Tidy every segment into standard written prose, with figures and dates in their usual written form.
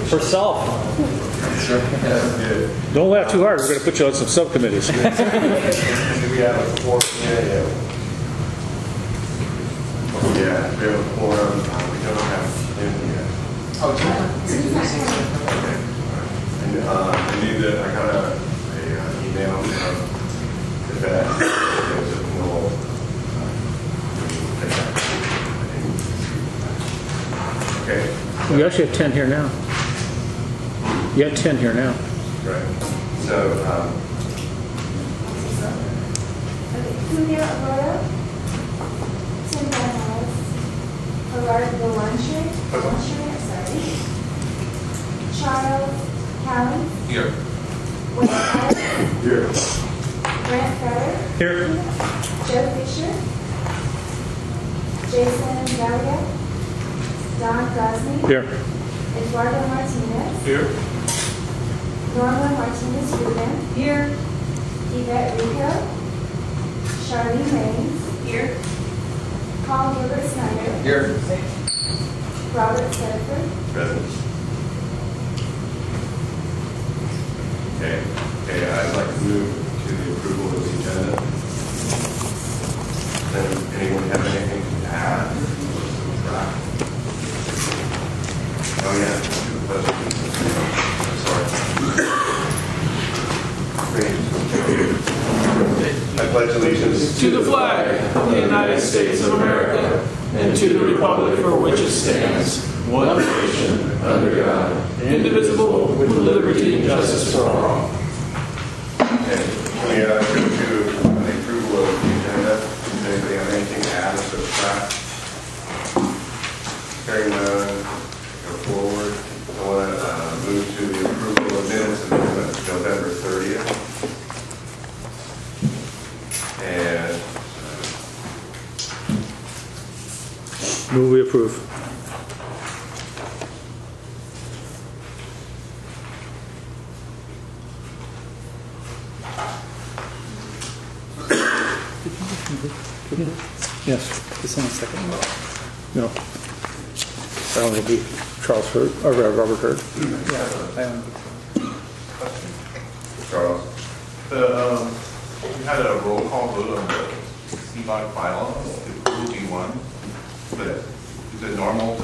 For self. Don't laugh too hard. We're going to put you on some subcommittees. We have a quorum. Yeah, we have a quorum. We don't have him yet. Okay. And I need that. I got an email from the vet. There's a null. Okay. We actually have 10 here now. You have 10 here now. Right. So, Julio Arroyo, Tim Gonzalez, Gerard Belanche, Charles Callan. Here. Wayne Adams. here. Grant Fetter. Here. Joe Fisher. Jason Gallia. Don Gosney. Here. Eduardo Martinez. Here. Norma Martinez Rubin. Here. Yvette Rico. Charlene Raines. Here. Paul Gilbert Snyder. Here. Robert Sedford. Present. Okay. Okay, I'd like to move to the approval of the agenda. Does anyone have anything to add? Oh yeah, to the pledge. I'm sorry. I pledge allegiance to the flag of the United States of America and to the republic for which it stands, one nation, under God, indivisible, with liberty and justice for all. Okay. We go to the approval of the agenda. Does anybody have anything to add or subtract? Hearing none, go forward. I want to move to the approval of minutes of November 30th. And Move we approve. Yes. This one a second. No. I don't think it'll be Charles Hurd or Robert Hurd. Yeah. Charles. We had a roll call vote on the CBOC bylaws. It will be one. But is it normal to, I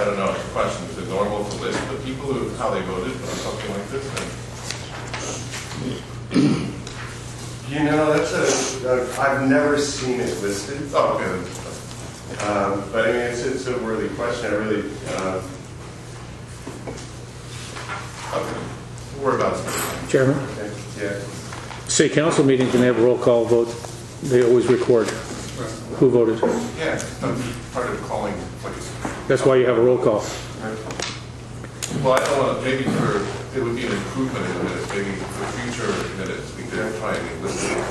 don't know, it's a question, is it normal to list the people who, how they voted on something like this? You know, that's I've never seen it listed. Oh, okay. But I mean, it's a worthy question. I really, Okay. We'll worry about it. Chairman, okay, yeah. city council meetings, when they have a roll call vote, they always record who voted. Yeah, that's part of calling, like, That's why you have a roll call. well, I don't want to, maybe it would be an improvement in the minutes, maybe for future minutes, we could try and list it. We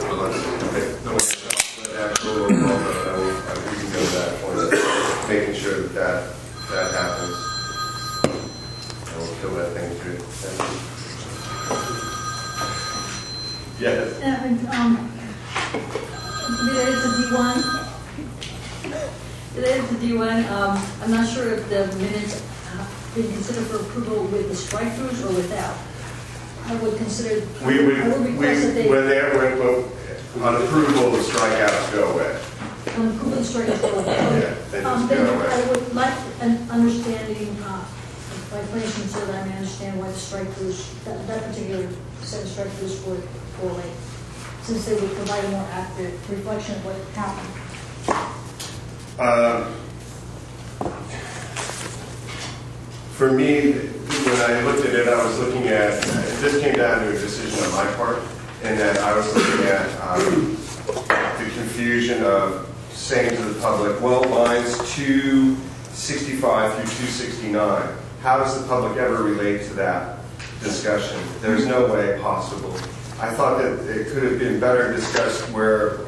can go to that point, making sure that happens. And we'll kill that thing too. Yes. Related to D1, I'm not sure if the minutes been considered for approval with the strike-throughs or without. I would consider. On approval, the strikeouts go away. On approval, the strikeouts go away. Yeah, they just Then go away. I would like an understanding, by information so that I may understand why the strike-throughs, that particular set of strike-throughs were late, since they would provide a more accurate reflection of what happened. For me, when I looked at it, I was looking at, this came down to a decision on my part, and that I was looking at the confusion of saying to the public, well, lines 265 through 269, how does the public ever relate to that discussion? There's no way possible. I thought that it could have been better discussed where,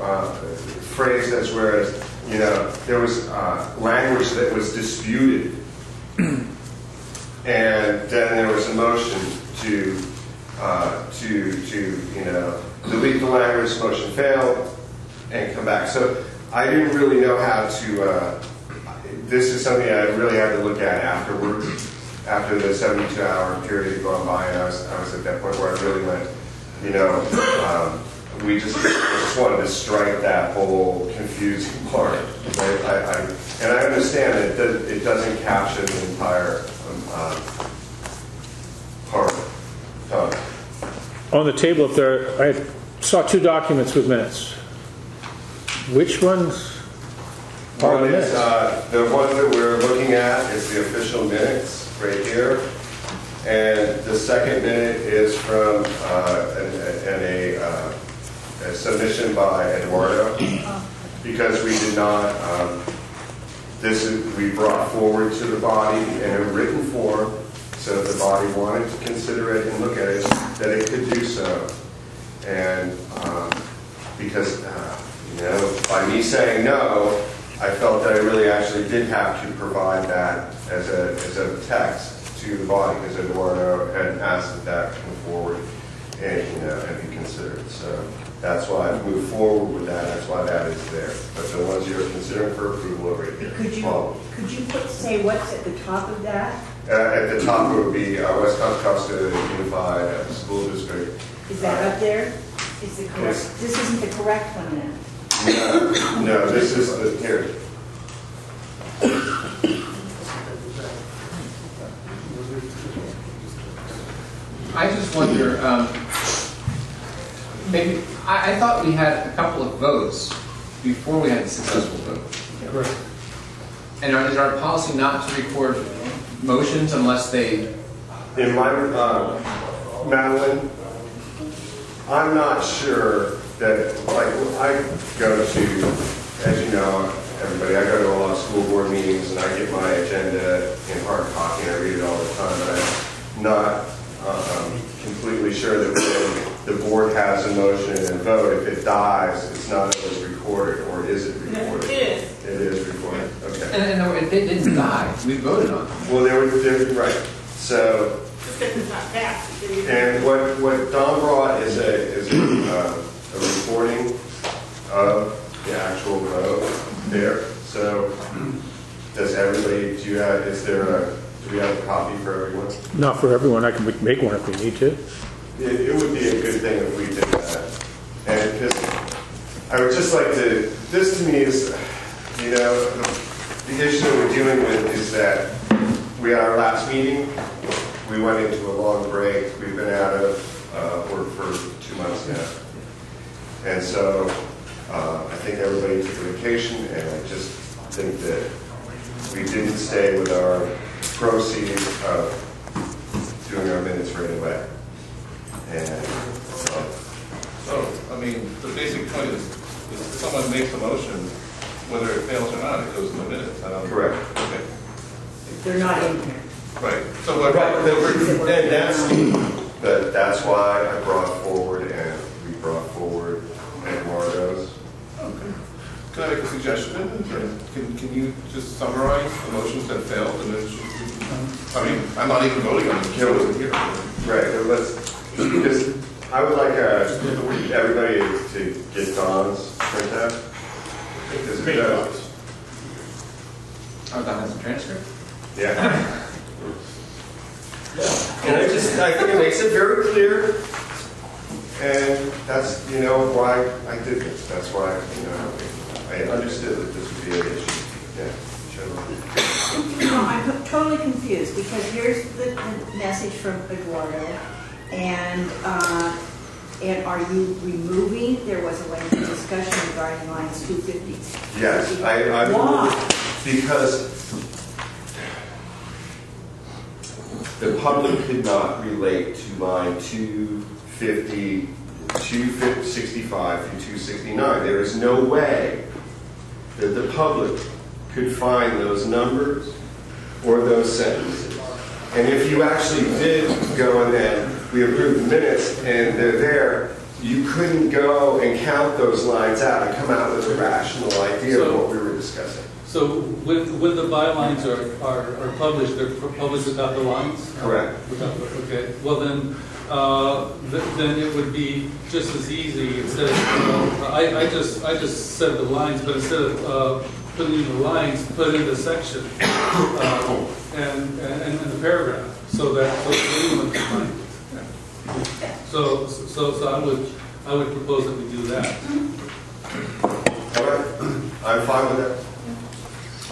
phrased as whereas, you know, there was language that was disputed. And then there was a motion to you know, delete the language, motion failed. and come back. So I didn't really know how to, this is something I really had to look at afterwards, after the 72-hour period had gone by, and I was at that point where I really went, you know, we just wanted to strike that whole confusing part. Right? And I understand it doesn't capture the entire part. On the table up there, I saw 2 documents with minutes. Which ones are One the is, minutes? the one that we're looking at is the official minutes right here. And the second minute is from a submission by Eduardo, because we did not, we brought forward to the body in a written form, so if the body wanted to consider it and look at it, that it could do so. And because, you know, by me saying no, I felt that I really actually did have to provide that as a text to the body, because Eduardo had asked that come forward and, you know, and be considered. So that's why I've moved forward with that. That's why that is there. But the ones you're considering for approval are right here. Could you say what's at the top of that? At the top would be West Costa Unified School District. Is that up there? Is the correct? Yes. This isn't the correct one then. No, this is the here. I just wonder, maybe, I thought we had a couple of votes before we had a successful vote. Correct. And is our policy not to record motions unless they... In my, Madeline, I'm not sure that, like, I go to, as you know, everybody, I go to a lot of school board meetings and I get my agenda in hard copy and I read it all the time, but I'm not completely sure that when the board has a motion and vote, if it dies, it's not always recorded, or is it recorded? No, it is. It is recorded, okay. And it didn't die. We voted on it. Well, they're right. So, Because it's not passed. and what Don brought is a recording of the actual vote there. So, does everybody, do we have a copy for everyone? Not for everyone. I can make one if we need to. It would be a good thing if we did that. And because I would just like to, this to me is, you know, the issue that we're dealing with is that we had our last meeting, we went into a long break, we've been out of work for 2 months now. And so I think everybody took a vacation, and I just think that we didn't stay with our proceeds of doing our minutes right away. And So, I mean, the basic point is, if someone makes a motion, whether it fails or not, it goes in the minutes. correct. Okay. They're not in here. Right. So what? But that's why I brought forward, and we brought forward Eduardo's. Okay. Can I make a suggestion? Can you just summarize the motions that failed, and then I mean, I'm not even voting on it. Wasn't here. Right. But because I would like everybody to get Don's printout. Because it does. Oh, that has a transcript? Yeah. And I think it makes it very clear, and that's, you know, why I did this. That's why, you know, I understood that this would be an issue. Yeah, sure. No, I'm totally confused, because here's the message from Eduardo, and are you removing? There was a lengthy discussion regarding lines 250. Yes, I Why? because the public could not relate to line 250, 265 through 269. There is no way that the public could find those numbers or those sentences. And if you actually did go and then we approved the minutes and they're there, you couldn't go and count those lines out and come out with a rational idea of what we were discussing. So when the bylines are published, they're published without the lines? Correct. Okay. Well then, then it would be just as easy. Instead of, I just said the lines, but instead of putting in the lines, put in the section and the paragraph, so that anyone can find it. So I would propose that we do that. I'm fine with that.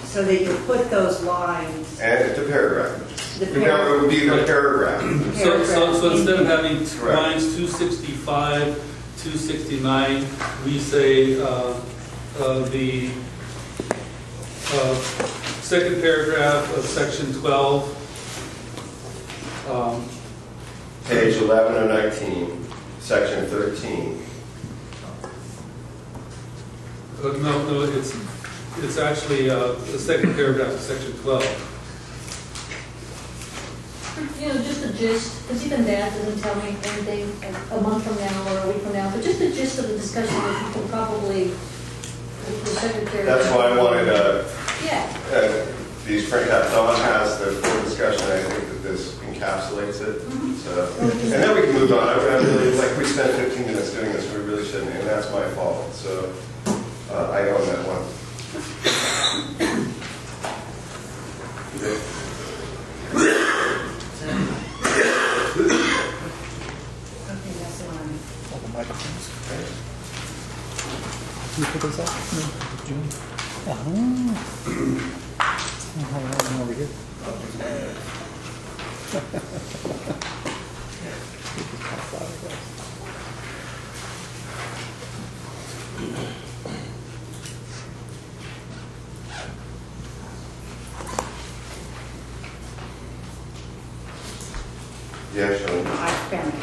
So that you put those lines, And the paragraph. the It would be the paragraph. So instead of having Correct. lines 265, 269, we say the second paragraph of section 12. Page 11 or 19, section 13. No, it's actually the second paragraph of section 12. You know, just the gist, because even that doesn't tell me anything a month from now or a week from now, but just the gist of the discussion that you can probably, the secretary. That's why I wanted Yeah. these printouts. Dawn has the full discussion. I think that this encapsulates it. So, and then we can move on. I really, like, we spent 15 minutes doing this. We really shouldn't, and that's my fault. So I own that one. okay, that's one. All the microphones. Can you put those up? No. June. Oh. Oh, over here. Yeah, Sean. I found it.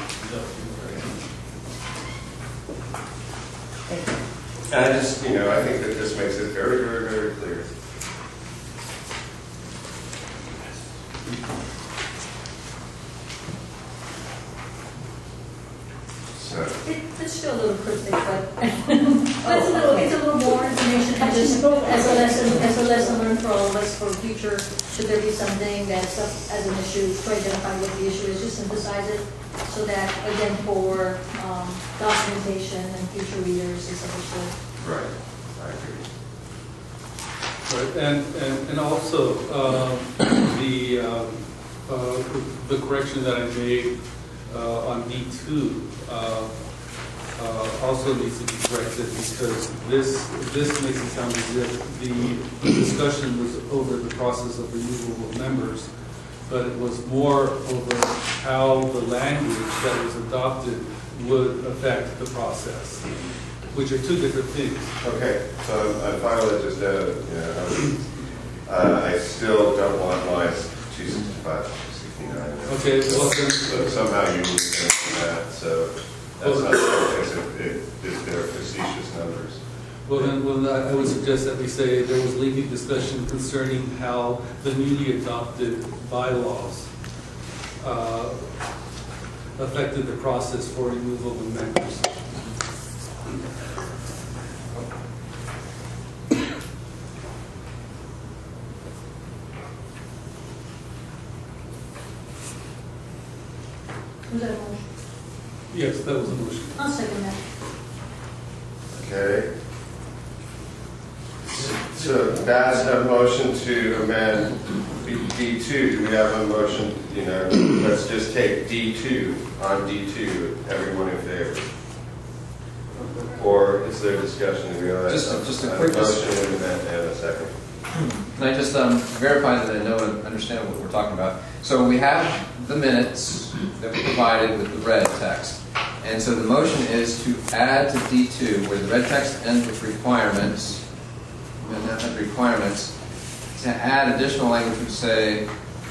Thank you. And I just, I think that this makes it very, very, very clear. So, It's still a little cryptic, but it's a little more information, and just as a lesson learned for all of us for future, should there be something that's up as an issue, to identify what the issue is, just synthesize it, so that, again, for documentation and future readers is understood. right, I agree. Right, and also the correction that I made on D2 also needs to be corrected, because this makes it sound as if the discussion was over the process of removal of members, but it was more over how the language that was adopted would affect the process, which are two different things. Okay, so I'm fine with it, just, I still don't want lines 265, 269. Okay, well then, So somehow you need to mention that, so that's not the case, they're facetious numbers. well then, I would suggest that we say there was lengthy discussion concerning how the newly adopted bylaws affected the process for removal of members. Was that a motion? Yes, that was a motion. I'll second that. Okay. So that's a motion to amend D2. Do we have a motion, let's just take D2 on D2, everyone in favor? Or is there discussion? Do we have Just a quick motion and a second? Can I just verify that I know and understand what we're talking about? So we have the minutes that we provided with the red text. And so the motion is to add to D2, where the red text ends with requirements, to add additional language which say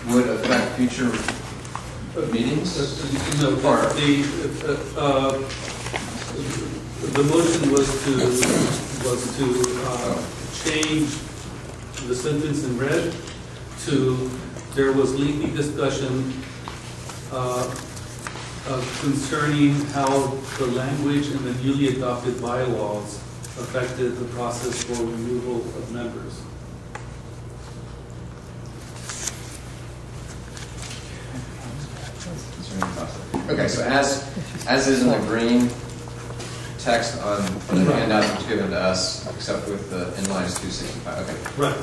would affect future meetings? No, Or- the motion was to change the sentence in red to there was lengthy discussion concerning how the language in the newly adopted bylaws affected the process for removal of members. Concerning the process. Okay, so as is in the green text on the handout that's given to us, except with the inlines 265. Okay. Right.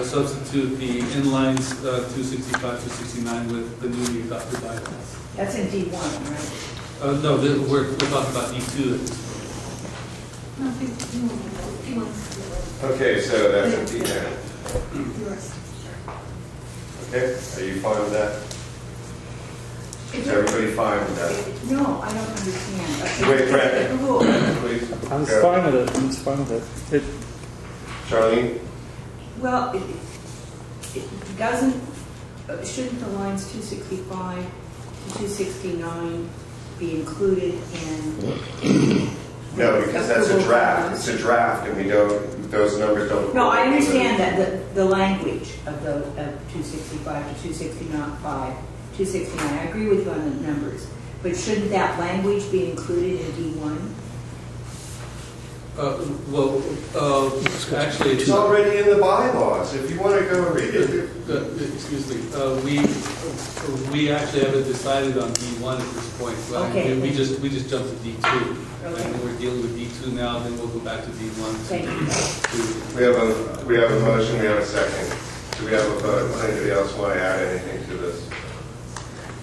Substitute the inlines 265, 269 with the newly adopted bylaws. That's in D1, right? No, we're talking about D2 at this point. No, D1. Okay, so that's a D10. Okay, are you fine with that? Is everybody fine with that? No, I don't understand. Wait, Brad. Please. I'm Go. fine with it. I'm fine with it. Charlene? Well, it doesn't, shouldn't the lines 265 to 269 be included in? No, because that's a draft. It's a draft, and we don't, those numbers don't. No, I understand that the language of 265 to 265, 269, I agree with you on the numbers, but shouldn't that language be included in D1? Actually, It's already in the bylaws. If you want to go read it. excuse me, we actually haven't decided on D1 at this point. Okay. We just jumped to D2. Okay. And we're dealing with D2 now, then we'll go back to D1. Thank you. We have a motion, we have a second. Do we have a vote? Does anybody else want to add anything to this?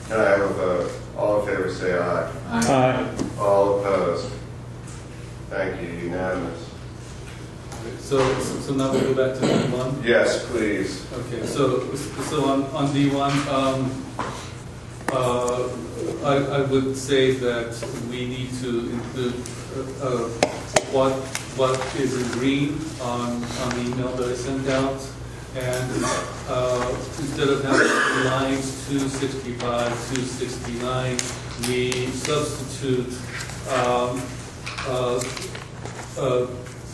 Can I have a vote? All in favor say aye. Aye. All opposed? Thank you, unanimous. So now we'll go back to D1. Yes, please. Okay, so on D1, I would say that we need to include what is in green on the email that I sent out, and instead of having lines 265, 269, we substitute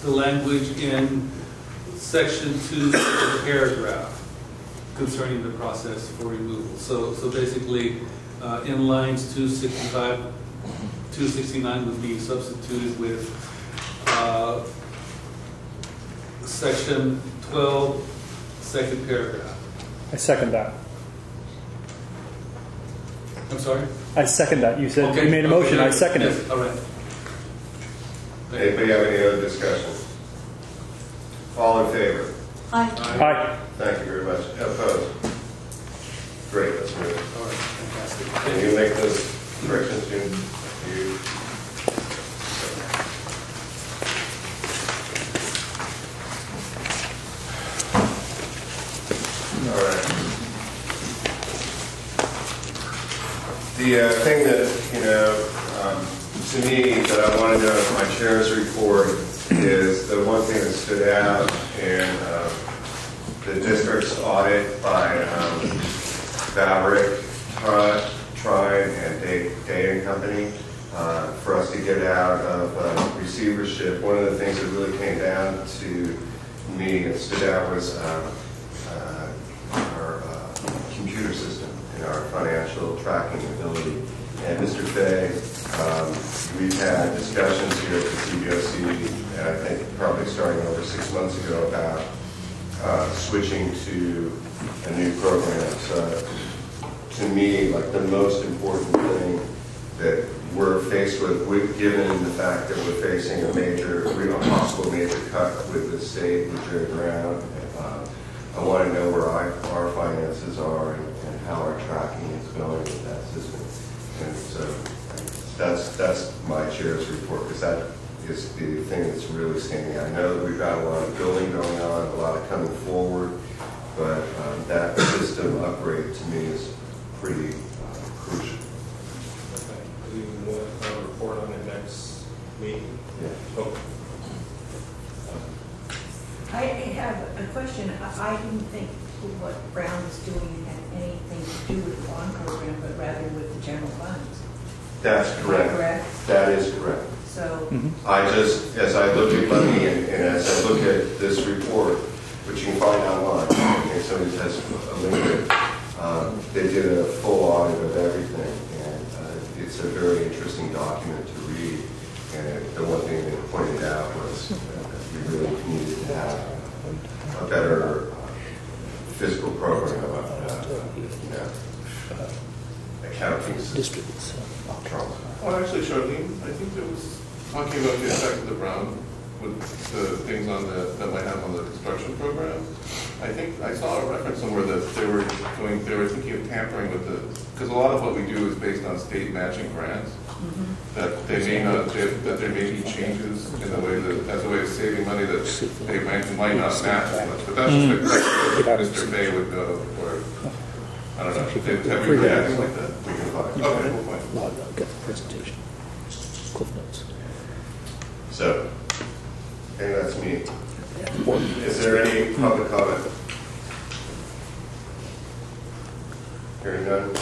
the language in section 2 of the paragraph concerning the process for removal. So basically, in lines 265, 269 would be substituted with section 12, second paragraph. I second that. I'm sorry? I second that. You said Okay. you made a motion. Okay. I second Yes, it. all right. Anybody have any other discussion? All in favor? Aye. Aye. Thank you very much. Opposed? Great, let's move. All right, fantastic. Can you make those corrections, June? You? All right. The thing that, to me, that I want to know in my chair's report is the one thing that stood out in the district's audit by Fabric, Trine, and Day & Company for us to get out of receivership. One of the things that really came down to me and stood out was our computer system and our financial tracking ability. And Mr. Fay, we've had discussions here at the CBOC, and I think probably starting over 6 months ago, about switching to a new program. So to me, like the most important thing that we're faced with, given the fact that we're facing a possible major cut with the state with Jerry Brown, I want to know where our finances are and how our tracking is going with that system. And so that's my chair's report, because that is the thing that's really standing out. I know that we've got a lot of building going on, a lot of coming forward, but that system upgrade to me is pretty crucial. Okay. We want a report on it next meeting. Yeah. Okay. I have a question. I didn't think what Brown was doing had anything to do with the bond program, but rather with the general funds. That's Is that correct. correct? That is correct. So, I just, as I look at money and as I look at this report, which you can find online, if somebody has a link to it, they did a full audit of everything, and it's a very interesting document to read. And the one thing they pointed out was that we really needed to have a better fiscal program, counting system. Districts. Charles. Well, actually, Charlene, I think it was talking about the effect of the brown with the things on that might have on the construction program. I think I saw a reference somewhere that they were thinking of tampering with because a lot of what we do is based on state matching grants. That they may not, that there may be changes in the way that, as a way of saving money that they might not match as much. But that's just like Mr. May would know, or I don't know. Have we heard anything like that? We can find. Okay, we'll find. No, I've got the presentation. Cliff notes. So, and that's me. Is there any public comment? Hearing none.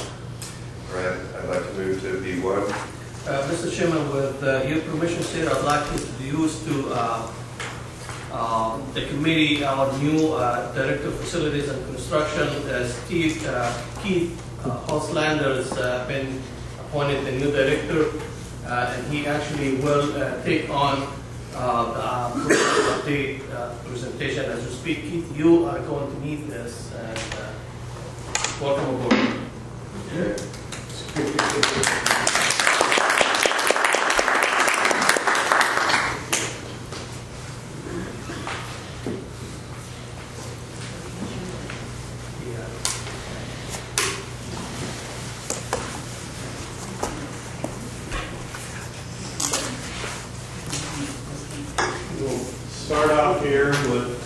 All right, I'd like to move to B1. Mr. Chairman, with your permission, sir, I'd like to introduce to the committee our new Director of Facilities and Construction, Keith Hoslander has been appointed the new director, and he actually will take on the update presentation as we speak. Keith, you are going to meet this, and welcome aboard. Yeah. Start out here with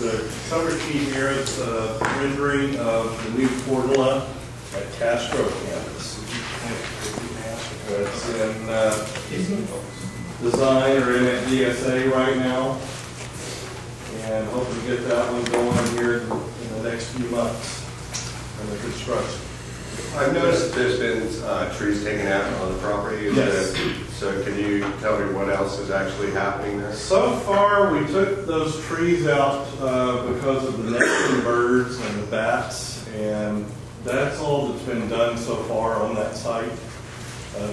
the cover sheet here. It's a rendering of the new formula at Castro campus. It's in design or in at DSA right now, and hoping to get that one going here in the next few months in the construction. I've noticed that there's been trees taken out on the property. Yes. So can you tell me what else is actually happening there? So far, we took those trees out because of the nesting birds and the bats, and that's all that's been done so far on that site.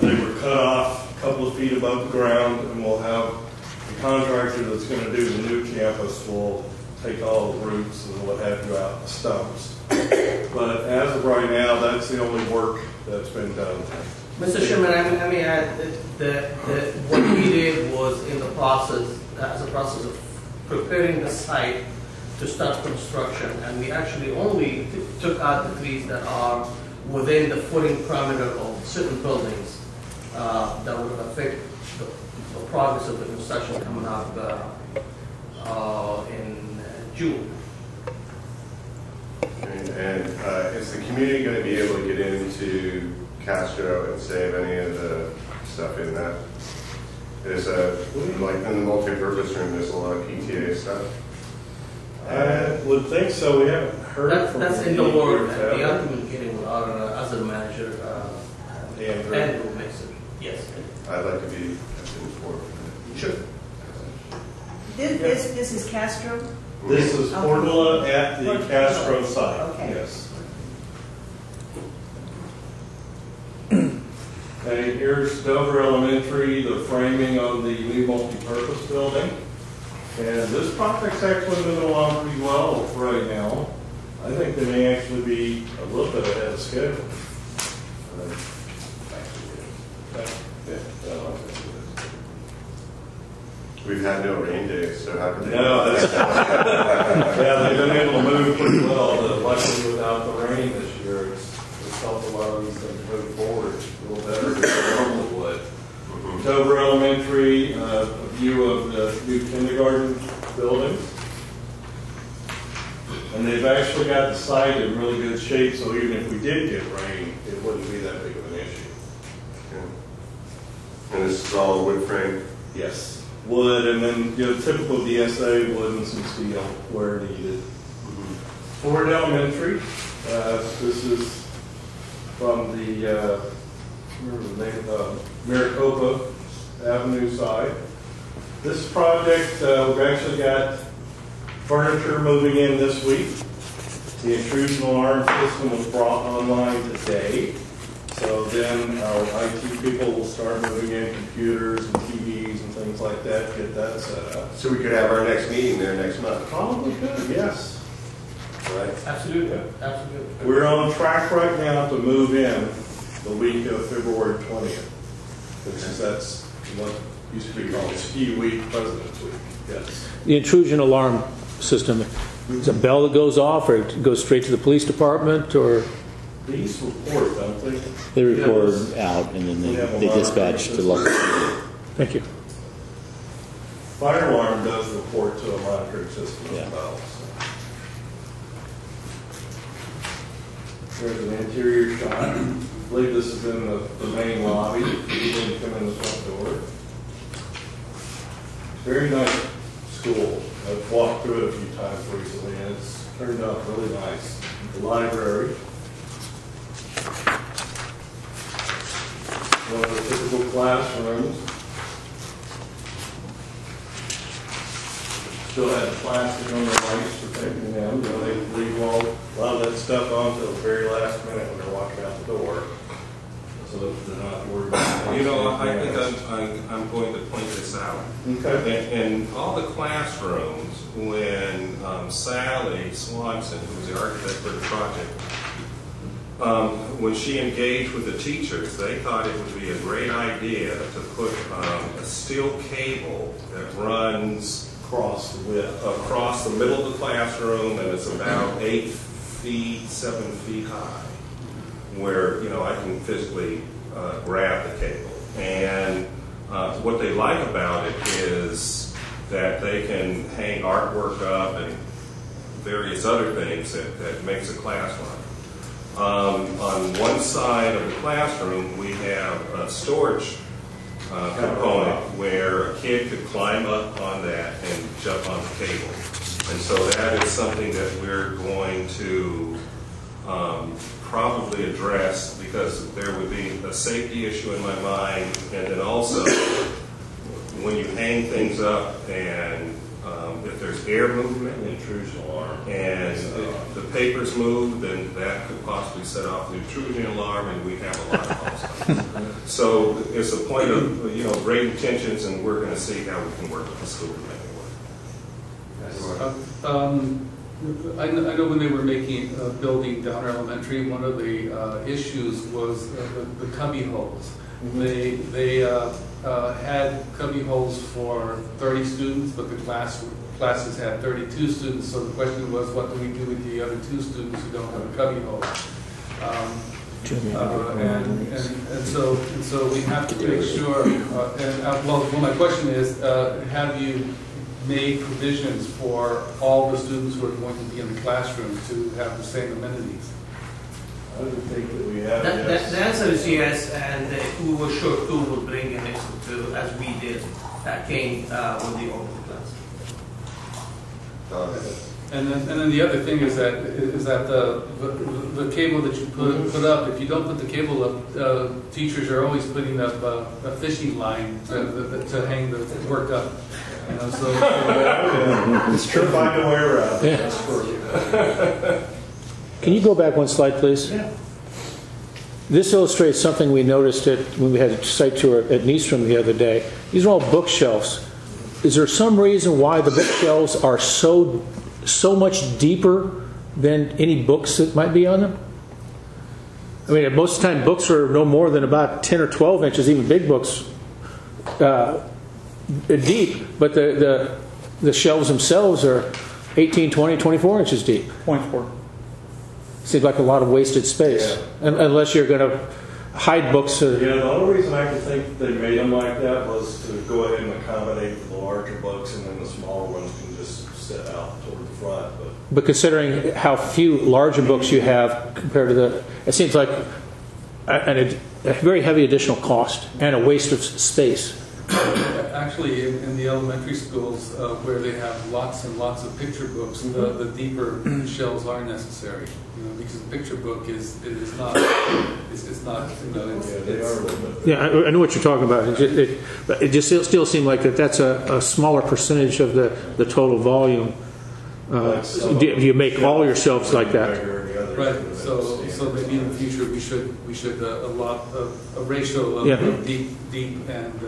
They were cut off a couple of feet above the ground, and we'll have the contractor that's going to do the new campus will take all the roots and what have you out, the stumps. But as of right now, that's the only work that's been done. Mr. Chairman, I mean, what we did was in the process, as a process of preparing the site to start construction, and we actually only took out the trees that are within the footing parameter of certain buildings that would affect the progress of the construction coming up in June. And is the community going to be able to get into Castro and save any of the stuff in that? There's like in the multi-purpose room, there's a lot of PTA stuff. I would think so. We haven't heard from that's in the work, and we are communicating with our other manager, Andrew makes it. Yes. I'd like to be informed. Sure. This is Castro? This is formula at the Castro site. Okay. Yes. Okay, here's Dover Elementary, the framing on the new multi-purpose building. And this project's actually moving along pretty well right now. I think they may actually be a little bit ahead of schedule. We've had no rain days, so how can they? No, that's yeah, they've been able to move pretty well. Luckily, without the rain this year, it's helped a lot of these things move forward a little better than they normally would. Dover Elementary, a view of the new kindergarten building. And they've actually got the site in really good shape, so even if we did get rain, it wouldn't be that big of an issue. Okay. And this is all wood frame? Yes. Wood, and then typical DSA wood and some steel where needed. Ford Elementary. This is from the Maricopa Avenue side. This project, we've actually got furniture moving in this week. The intrusion alarm system was brought online today. So then our IT people will start moving in computers and TVs and things like that, get that set up. So we could have our next meeting there next month? Probably could, yes. Right. Absolutely, absolutely. We're on track right now to move in the week of February 20th. Because that's what used to be called Ski Week, President's Week. Yes. The intrusion alarm system, is a bell that goes off, or it goes straight to the police department, or? These report, don't they? They report out and then they dispatch to local. Thank you. Fire alarm does report to a monitoring system as well. So. There's an interior shot. I believe this is in the main lobby. You can come in the front door. Very nice school. I've walked through it a few times recently, and it's turned out really nice. The library. One of the typical classrooms. Still had plastic on the lights protecting them. You know, they leave a lot of that stuff on until the very last minute when they're walking out the door. So they're not worried about it. You know, I think I'm going to point this out. Okay. In all the classrooms, when Sally Swanson, who was the architect for the project, when she engaged with the teachers, they thought it would be a great idea to put a steel cable that runs across the middle of the classroom, and it's about 8 feet, 7 feet high, where I can physically grab the cable. And what they like about it is that they can hang artwork up and various other things that makes a class run. On one side of the classroom, we have a storage component where a kid could climb up on that and jump on the cable. And so that is something that we're going to probably address, because there would be a safety issue in my mind, and then also when you hang things up and if there's air movement, Intrusion alarm. and if the papers move, then that could possibly set off the intrusion alarm, and we have a lot of calls. So it's a point of great intentions, and we're going to see how we can work with the school to make it work. I know when they were making building Downer Elementary, one of the issues was the cubby holes. They had cubby holes for 30 students, but the classes had 32 students. So the question was, what do we do with the other 2 students who don't have a cubby hole? And so we have to make sure. Well, my question is, have you made provisions for all the students who are going to be in the classroom to have the same amenities? I would think that we have. The answer is yes, and we were sure too will bring in it too, as we did. That came with the open class. And then the other thing is that the cable that you put up, if you don't put the cable up, teachers are always putting up a fishing line to hang the work up. So it's true. Find a way around. Yeah. That's true. Can you go back one slide, please? Yeah. This illustrates something we noticed when we had a site tour at Nystrom the other day. These are all bookshelves. Is there some reason why the bookshelves are so much deeper than any books that might be on them? I mean, most of the time books are no more than about 10 or 12 inches, even big books, deep, but the shelves themselves are 18, 20, 24 inches deep. 0.4. Seems like a lot of wasted space, unless you're going to hide books. The only reason I could think they made them like that was to go ahead and accommodate the larger books, and then the smaller ones can just sit out toward the front. But considering how few larger books you have compared to it seems like a very heavy additional cost and a waste of space. Actually, in the elementary schools where they have lots and lots of picture books, the deeper shelves are necessary. Because the picture book is not. I know what you're talking about. It just still seemed like that's a smaller percentage of the total volume. Do you make all your shelves like that? Right. So maybe in the future we should allot a ratio of deep and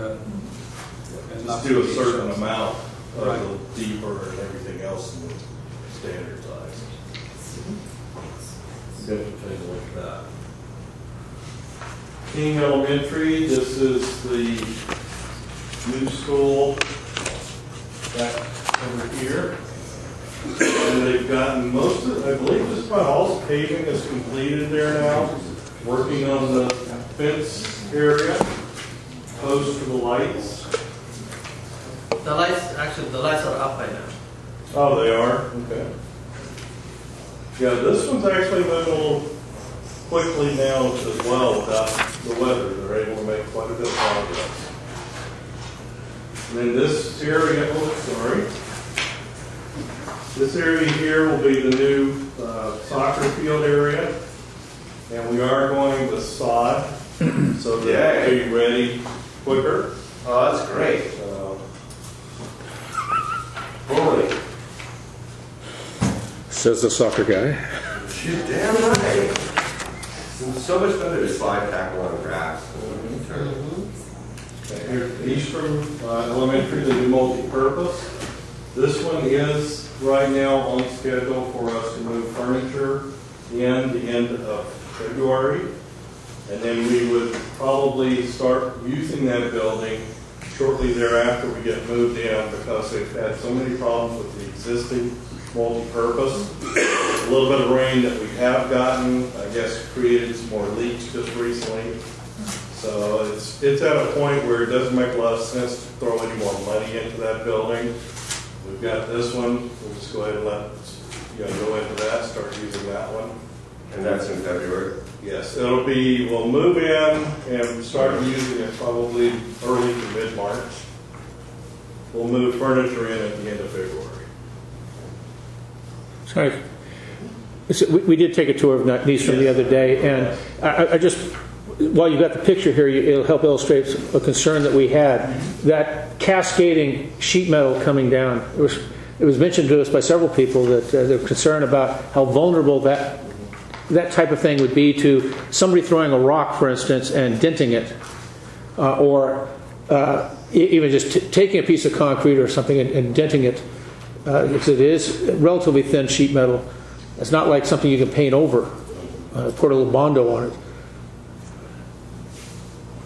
not do a certain amount of the deeper and everything else in the standard size. Definitely take a look at that. King Elementary. This is the new school back over here. And they've gotten most of, I believe just about all the paving is completed there now. Working on the fence area, post for the lights. The lights are up by now. Oh, they are? Okay. Yeah, this one's actually moving a little quickly now as well without the weather. They're able to make quite a bit of progress. And then this area, this area here will be the new soccer field area. And we are going with sod, so that it'll be ready quicker. Oh, that's great. Boy. Says the soccer guy. You're damn right. It's so much better to slide tackle on grass. Okay, here's Eastern Elementary, the new multi-purpose. This one is right now on schedule for us to move furniture in the end of February. And then we would probably start using that building shortly thereafter we get moved in, because they've had so many problems with the existing multi-purpose. A little bit of rain that we have gotten, I guess, created some more leaks just recently. So it's at a point where it doesn't make a lot of sense to throw any more money into that building. We've got this one. We'll just go ahead and let go into that, start using that one. And that's in February? Yes, we'll move in and start using it probably early to mid-March. We'll move furniture in at the end of February. Sorry. So we did take a tour of Nystrom the other day, and I just, while you got the picture here, it'll help illustrate a concern that we had. That cascading sheet metal coming down, it was mentioned to us by several people that they're concerned about how vulnerable that type of thing would be to somebody throwing a rock, for instance, and denting it, or even just taking a piece of concrete or something and denting it, because it is relatively thin sheet metal. It's not like something you can paint over, put a little Bondo on it.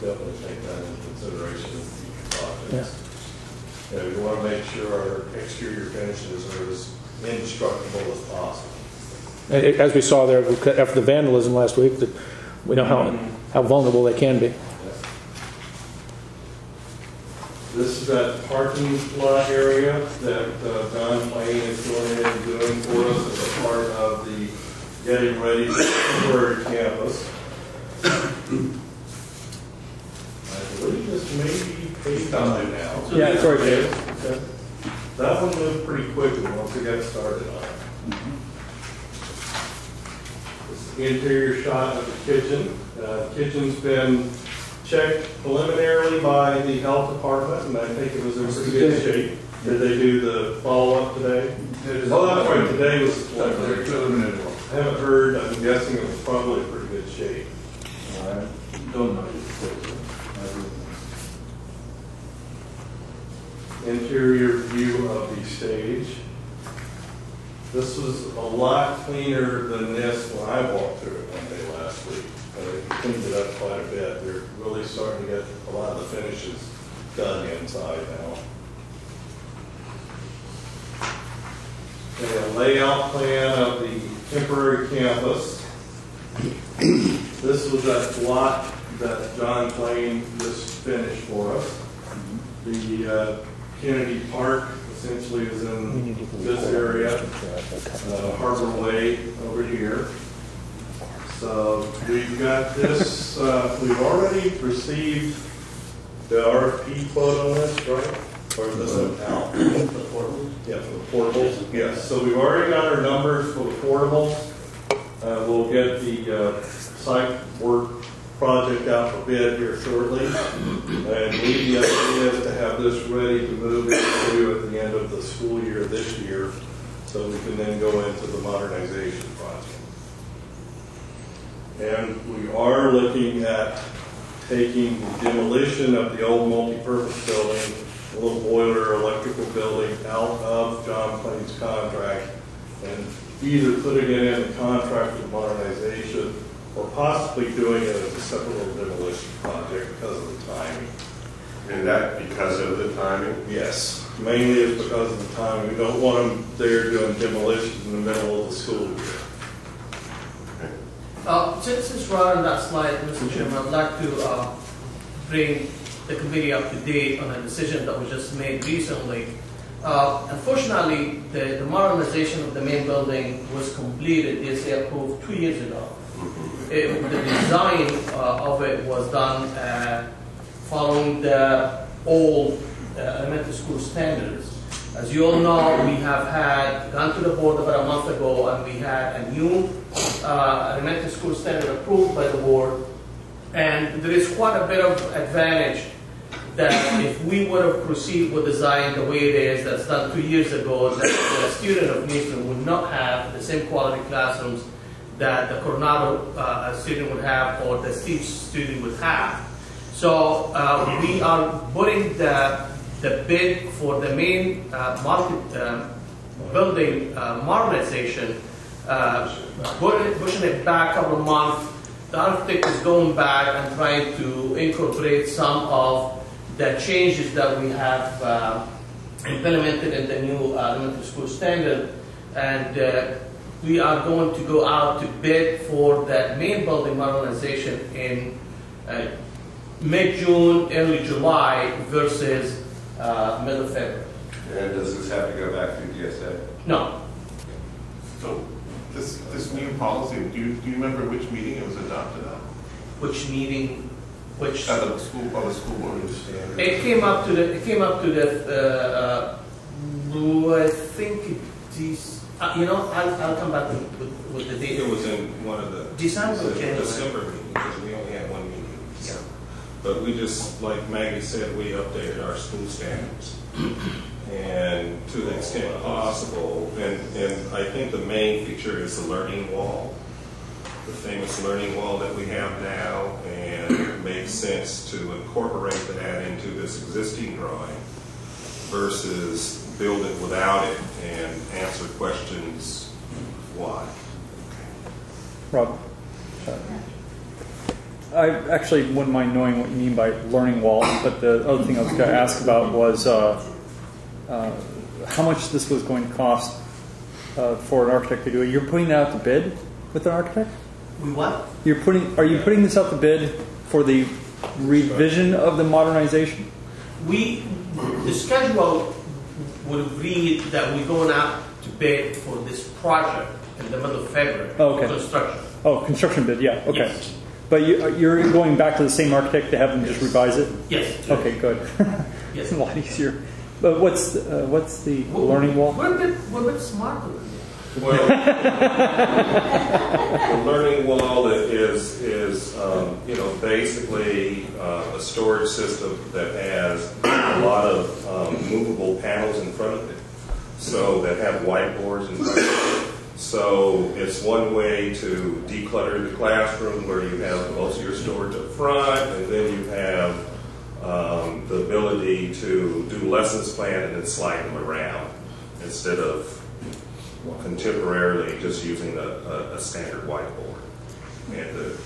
Definitely take that into consideration in future projects. Yeah, we want to make sure our exterior finishes are as indestructible as possible. As we saw there after the vandalism last week, that we know how vulnerable they can be. This is that parking lot area that John Plain is going in and doing for us as a part of the getting ready for the temporary campus. I believe this may be paved by now. Yeah, it's right there. Okay. That one moved pretty quickly once we got started on it. This is the interior shot of the kitchen. Kitchen's been checked preliminarily by the health department, and I think it was in pretty good shape. Did they do the follow-up today? Oh, that's right. Today was preliminary. I haven't heard. I'm guessing it was probably in pretty good shape. I don't know. Interior view of the stage. This was a lot cleaner than this when I walked through it one day last week. They cleaned it up quite a bit. They're really starting to get a lot of the finishes done inside now. A layout plan of the temporary campus. This was that block that John Plain just finished for us. The Kennedy Park essentially is in this area, Harbor Way over here. So we've got this, we've already received the RFP quote on this, right? Or is this out? The portables? Yeah, for the portables. Yes. So we've already got our numbers for the portables. We'll get the site work project out for bid here shortly. And the idea is to have this ready to move into at the end of the school year this year, so we can then go into the modernization project. And we are looking at taking the demolition of the old multi-purpose building, a little boiler electrical building, out of John Plain's contract and either putting it in the contract with modernization or possibly doing it as a separate little demolition project because of the timing. And that because of the timing? Yes, mainly it's because of the timing. We don't want them there doing demolition in the middle of the school year. Since we're on that slide, Mr. Chairman, I'd like to bring the committee up to date on a decision that was just made recently. Unfortunately, the modernization of the main building was completed, DSA approved 2 years ago. The design of it was done following the old elementary school standards. As you all know, we have gone to the board about a month ago, and we had a new elementary school standard approved by the board. And there is quite a bit of advantage that if we would have proceeded with design the way it is, that's done 2 years ago, that the student of Eastern would not have the same quality classrooms that the Coronado student would have or the Steve student would have. So we are putting the bid for the main building modernization, pushing it back a couple of months. The architect is going back and trying to incorporate some of the changes that we have implemented in the new elementary school standard, and we are going to go out to bid for that main building modernization in mid-June, early July versus middle of February. And does this have to go back through DSA? No. So this new policy, do you remember which meeting it was adopted at? Which meeting? Which? At the school board. It came up to the. I think it is. I'll come back with the date. It was in one of the December meetings, because we only had one meeting. Yeah. But we just, like Maggie said, we updated our school standards. And to the extent possible, and I think the main feature is the learning wall, the famous learning wall that we have now, and it makes sense to incorporate that into this existing drawing versus build it without it and answer questions why. Rob, I actually wouldn't mind knowing what you mean by learning wall, but the other thing I was going to ask about was how much this was going to cost for an architect to do it. You're putting that out to bid with an architect? We what? Are you putting this out to bid for the revision of the modernization? The schedule would read that we're going out to bid for this project in the middle of February. Oh, okay. Construction. Oh, construction bid, yeah, okay. Yes. But you're going back to the same architect to have them just revise it? Yes. Okay, good. Yes. It's a lot easier. But what's the learning wall? We're a bit smarter than you. Well, the learning wall is basically a storage system that has a lot of movable panels in front of it, so that have whiteboards in front of it. So it's one way to declutter the classroom, where you have most of your storage up front, and then you have the ability to do lessons plan and then slide them around instead of contemporarily just using a standard whiteboard. And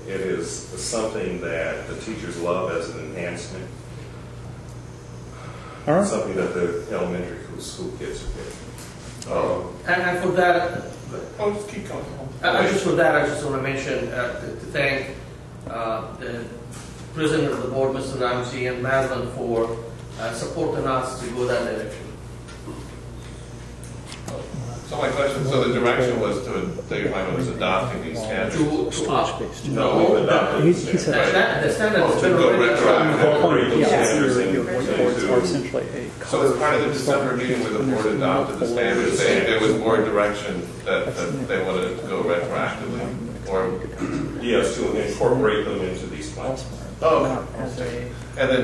it is something that the teachers love as an enhancement. All right. Something that the elementary school kids are getting. And for that, Just keep going. I just want to mention to thank the President of the Board, Mr. Ramsey, and Madeline for supporting us to go that direction. So my question, so the direction was to adopting these standards? No, we've adopted the standards. The standards To go retroactive. Whiteboards are essentially a So as part of the December meeting where the board adopted the standards, there was more direction that they wanted to go retroactively? Or Yes, to incorporate them into these plans. okay. And then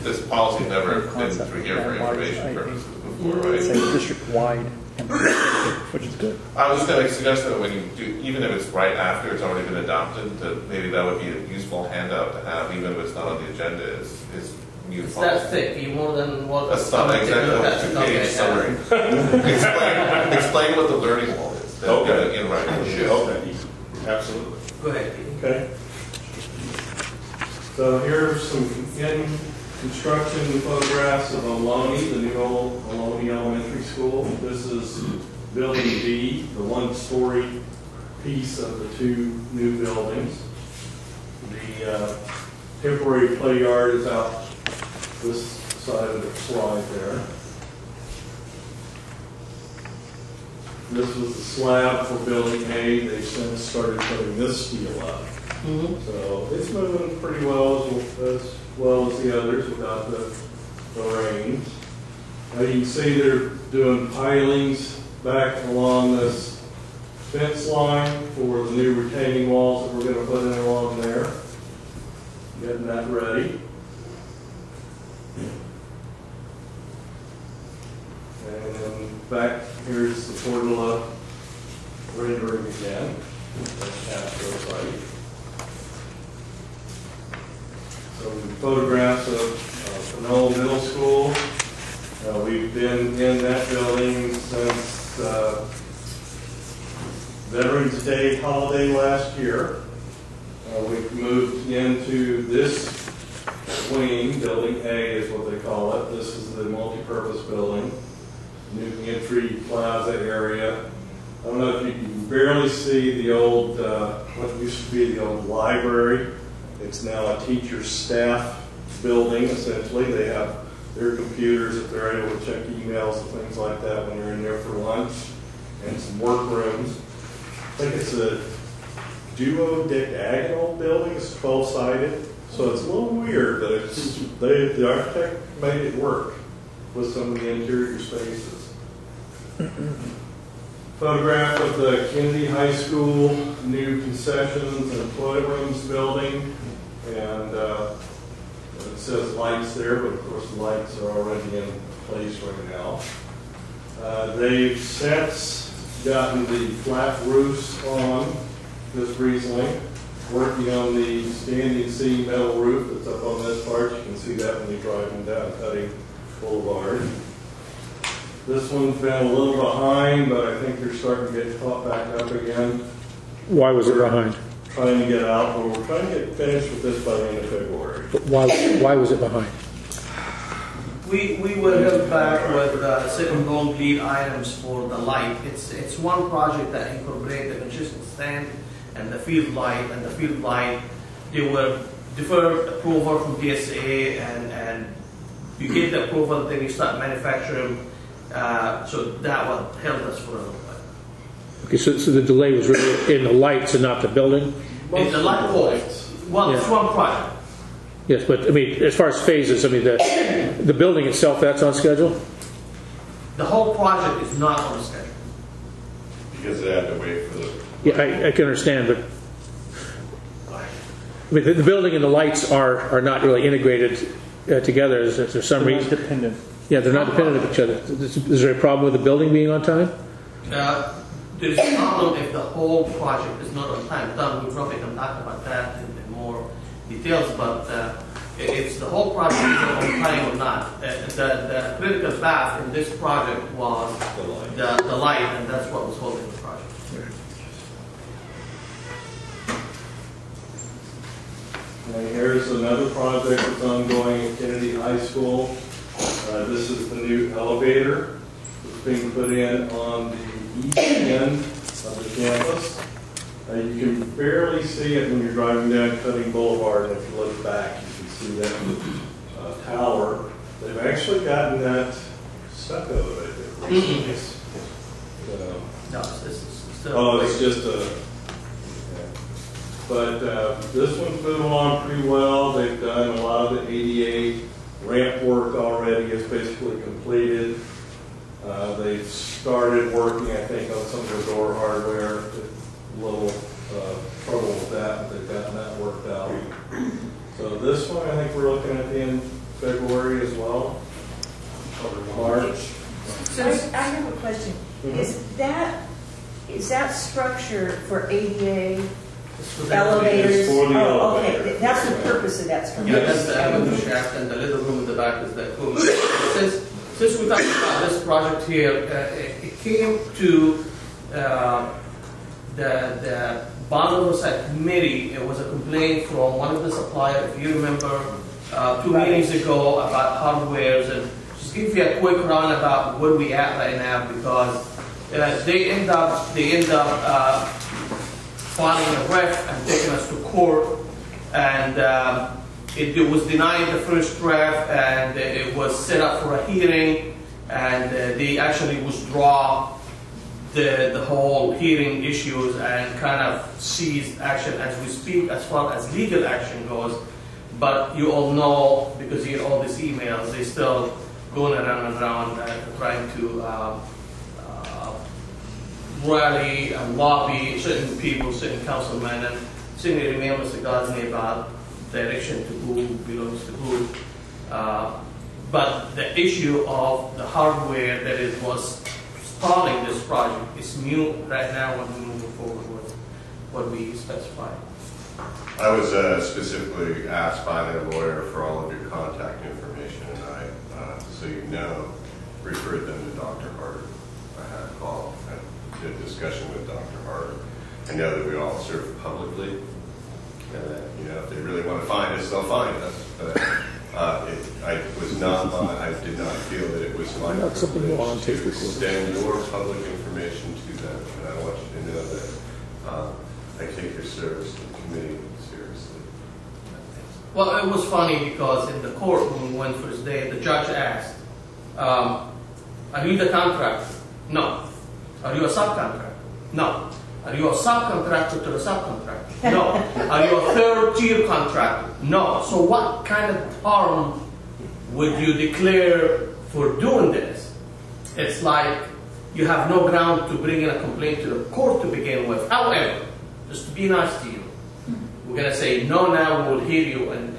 this policy never been through here for information purposes before, right? Say district-wide, which is good. I was going to suggest that when you do, even if it's right after it's already been adopted, that maybe that would be a useful handout to have, even if it's not on the agenda, is new It's policy. that thick, you more than what. That's not exactly a 2-page summary. Explain what the learning wall is. Okay. Sure. Okay, absolutely. Go ahead. Okay. So here's some construction photographs of Ohlone, the new old Ohlone Elementary School. This is building D, the one-story piece of the two new buildings. The temporary play yard is out this side of the slide there. This was the slab for building A. They've since started putting this steel up. So it's moving pretty well as the others without the rains. You can see they're doing pilings back along this fence line for the new retaining walls that we're going to put in along there. Getting that ready. And then back here's the Portola rendering again. That's Oversight. Some photographs of Pinole Middle School. We've been in that building since Veterans Day holiday last year. We've moved into this wing, building A is what they call it. This is the multi-purpose building, new entry plaza area. I don't know if you can barely see the old, what used to be the old library. It's now a teacher staff building, essentially. They have their computers that they're able to check emails and things like that when you're in there for lunch, and some workrooms. I think it's a duodecagonal building. It's 12-sided, so it's a little weird, but it's the architect made it work with some of the interior spaces. Photograph of the Kennedy High School new concessions and toilet rooms building, and it says lights there, but of course the lights are already in place right now. They've since gotten the flat roofs on just recently, working on the standing seam metal roof that's up on this part. You can see that when you're driving down Cutting Boulevard. This one's been a little behind, but I think they're starting to get caught back up again. Why was it behind? Trying to get out, but we're trying to get finished with this by the end of February. But why was it behind? We were held back with certain long lead items for the light. It's one project that incorporated the concession stand and the field light, and the field light, they were deferred approval from DSA, and you get the approval, then you start manufacturing. So that what held us for a little bit. Okay, so the delay was really in the lights and not the building? In the light poles. Well, Yeah. it's one project. Yes, but I mean, as far as phases, I mean, the building itself, that's on schedule? The whole project is not on schedule. Because they had to wait for the... Yeah, I can understand, but I mean, the building and the lights are not really integrated together. Is there some They're reason? not dependent. Yeah, they're not dependent of each other. Is there a problem with the building being on time? There's a problem if the whole project is not on time. We'll probably come back about that in more details, but it's the whole project is on time or not. The critical path in this project was the light, and that's what was holding the project. And here's another project that's ongoing at Kennedy High School. This is the new elevator that's being put in on the east end of the campus. You can barely see it when you're driving down Cutting Boulevard, and if you look back, you can see that tower. They've actually gotten that stucco, I think, recently. No, this is still. Oh, it's just a... But this one's moving along pretty well. They've done a lot of the ADA ramp work already. It's basically completed. They've started working, I think, on some of the door hardware. A little trouble with that, but they've gotten that worked out. So this one, I think we're looking at the end of February as well, or March. So I have a question. Is that structure for ADA elevators? It's for the okay. elevator. That's the purpose of that structure. Yeah, that's the elevator shaft, and the little room in the back is the cool. Since we talked about this project here, it came to the bond oversight committee, it was a complaint from one of the suppliers, if you remember, 2 meetings ago about hardwares, and just give you a quick run about where we at right now, because they end up filing a ref and taking us to court, and it was denied the first draft, and it was set up for a hearing, and they actually withdraw the whole hearing issues and kind of ceased action as we speak as far as legal action goes. But you all know, because you get all these emails, they're still going around and around trying to rally and lobby certain people, certain councilmen, and certainly email Mr. Gosney about direction to who belongs to who. But the issue of the hardware that it was stalling this project is new right now when we're moving forward with what we specified. I was specifically asked by their lawyer for all of your contact information, and I, so you know, referred them to Dr. Harder. I had a call and did a discussion with Dr. Harder. I know that we all serve publicly, and that, you know, if they really want to find us, they'll find us. But I was not. I did not feel that it was my privilege to extend your public information to them, and I want you to know that I take your service to the committee seriously. Well, it was funny because in the court when we went first day, the judge asked, "Are you the contractor?" No. Are you a subcontractor? No. Are you a subcontractor to the subcontractor? No. Are you a third-tier contractor? No. So what kind of harm would you declare for doing this? It's like you have no ground to bring in a complaint to the court to begin with. However, just to be nice to you, we're going to say no now, we'll hear you in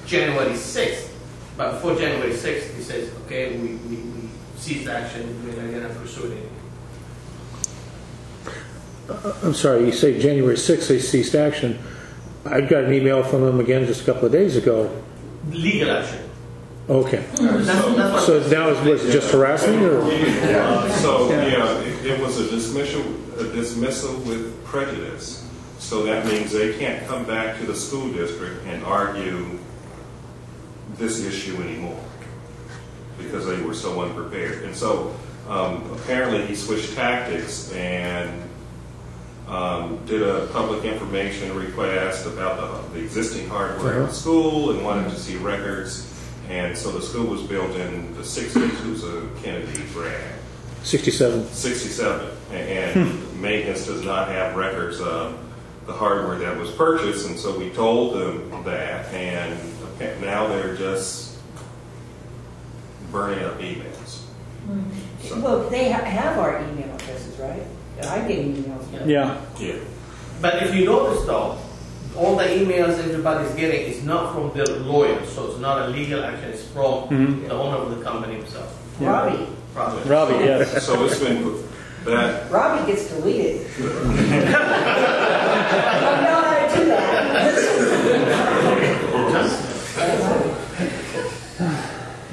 January 6th. But before January 6th, he says, okay, we ceased action, we're going to pursue it. I'm sorry, you say January 6th they ceased action. I got an email from them again just a couple of days ago. Legal action. Okay. That's So now was it just harassment? Or? It was a dismissal with prejudice. So that means they can't come back to the school district and argue this issue anymore because they were so unprepared. And so apparently he switched tactics and did a public information request about the existing hardware in the school and wanted to see records. And so the school was built in the 60s. It was a Kennedy grad. 67. 67. And maintenance does not have records of the hardware that was purchased. And so we told them that. And now they're just burning up emails. So. Well, they have our email addresses, right? I get emails. Yeah. But if you notice though, all the emails everybody's getting is not from their lawyer, so it's not a legal action, it's from the owner of the company himself. Yeah. Robbie, yes. So it's been that. Robbie gets deleted. I don't know how to do that.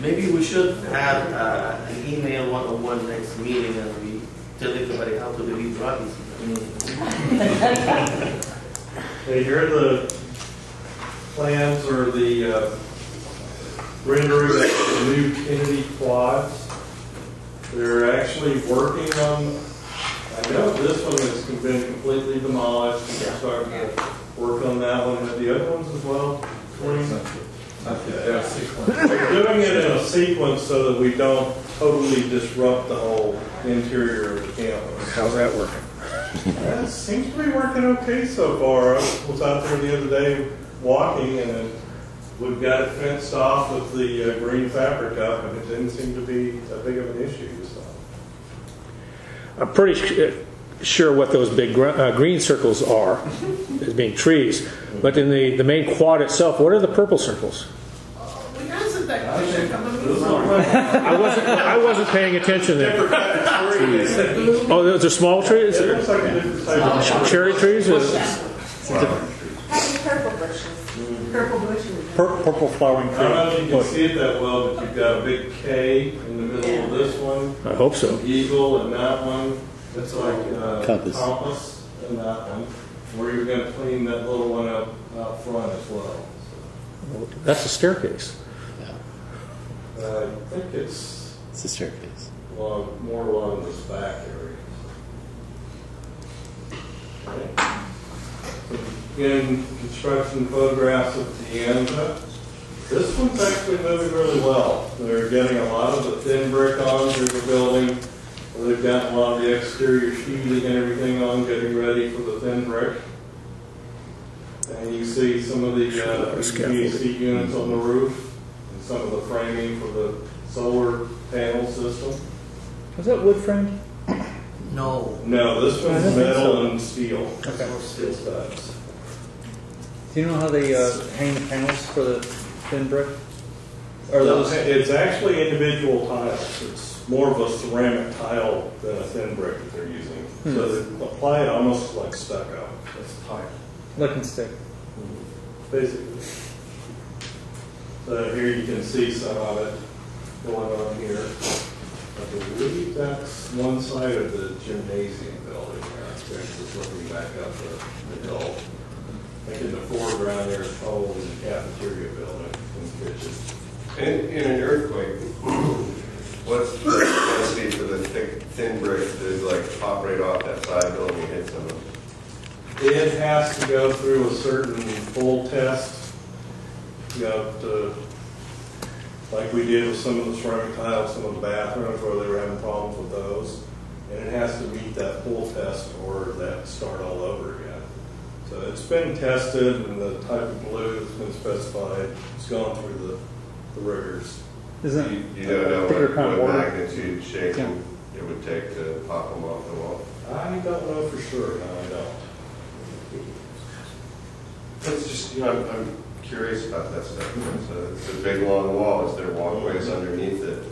Maybe we should have an email one-on-one next meeting and we tell everybody how to delete Robbie's email. Hey, here are the plans or the rendering of the new Kennedy quads. They're actually working on, I know this one has been completely demolished. They're starting to work on that one, but the other ones as well. They're doing it in a sequence so that we don't totally disrupt the whole interior of the campus. How's that working? It seems to be working okay so far. I was out there the other day walking, and we've got it fenced off with the green fabric up, and it didn't seem to be a big of an issue. So. I'm pretty sure what those big green circles are, as being trees. But in the main quad itself, what are the purple circles? We answered that question. I wasn't paying attention then. Oh, those are small trees? It looks like a different type of Cherry trees? Or? Having purple bushes. Purple bushes. Purple flowering tree. I don't know if you can see it that well, but you've got a big K in the middle of this one. I hope so. An eagle and that one. It's like compass and that one, where you're going to clean that little one up out front as well. That's a staircase. I think it's a staircase. More along this back area. Okay. Again, construction photographs at the end. This one's actually moving really well. They're getting a lot of the thin brick on through the building. They've got a lot of the exterior sheeting and everything on, getting ready for the thin brick. And you see some of the HVAC units on the roof and some of the framing for the solar panel system. Was that wood framed? No. No, this one's metal and steel. Okay. Steel studs. Do you know how they hang the panels for the thin brick? Are those? It's actually individual tiles. It's more of a ceramic tile than a thin brick that they're using. So they apply it almost like stucco. It's tight. Lick and stick. Basically. So here you can see some of it going on here. I believe that's one side of the gymnasium building. Just looking back up the hill. I think in the foreground there is probably the cafeteria building and kitchen. In an earthquake, what's the capacity for the thin brick to like pop right off that side building and hit someone? It has to go through a certain pull test. You have to, like we did with some of the ceramic tiles, some of the bathrooms where they were having problems with those. And it has to meet that pull test or that start all over again. So it's been tested and the type of glue that's been specified, it's gone through the rigors. Isn't you don't know what magnitude shaking it would take to pop them off the wall? I don't know for sure. No, I don't. It's just, I'm curious about that stuff. It's a big long wall. Is there walkways underneath it?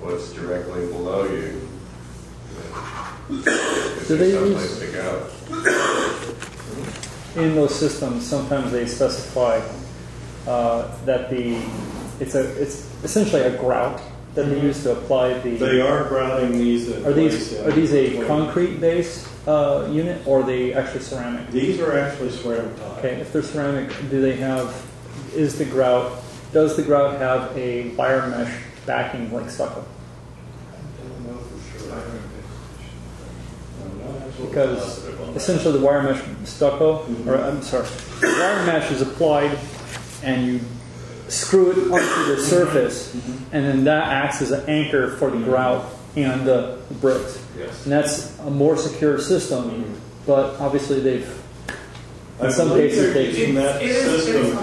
What's directly below you? Is there someplace to go? In those systems, sometimes they specify that it's essentially a grout that they use to apply the. They are grouting these. Are these a concrete base unit or are they actually ceramic? These are actually ceramic tiles. Okay, if they're ceramic, does the grout have a wire mesh backing like stucco? I don't know for sure. Because essentially the wire mesh stucco, or I'm sorry, the wire mesh is applied and you screw it onto the surface and then that acts as an anchor for the grout and the bricks. Yes. And that's a more secure system, but obviously in some cases it's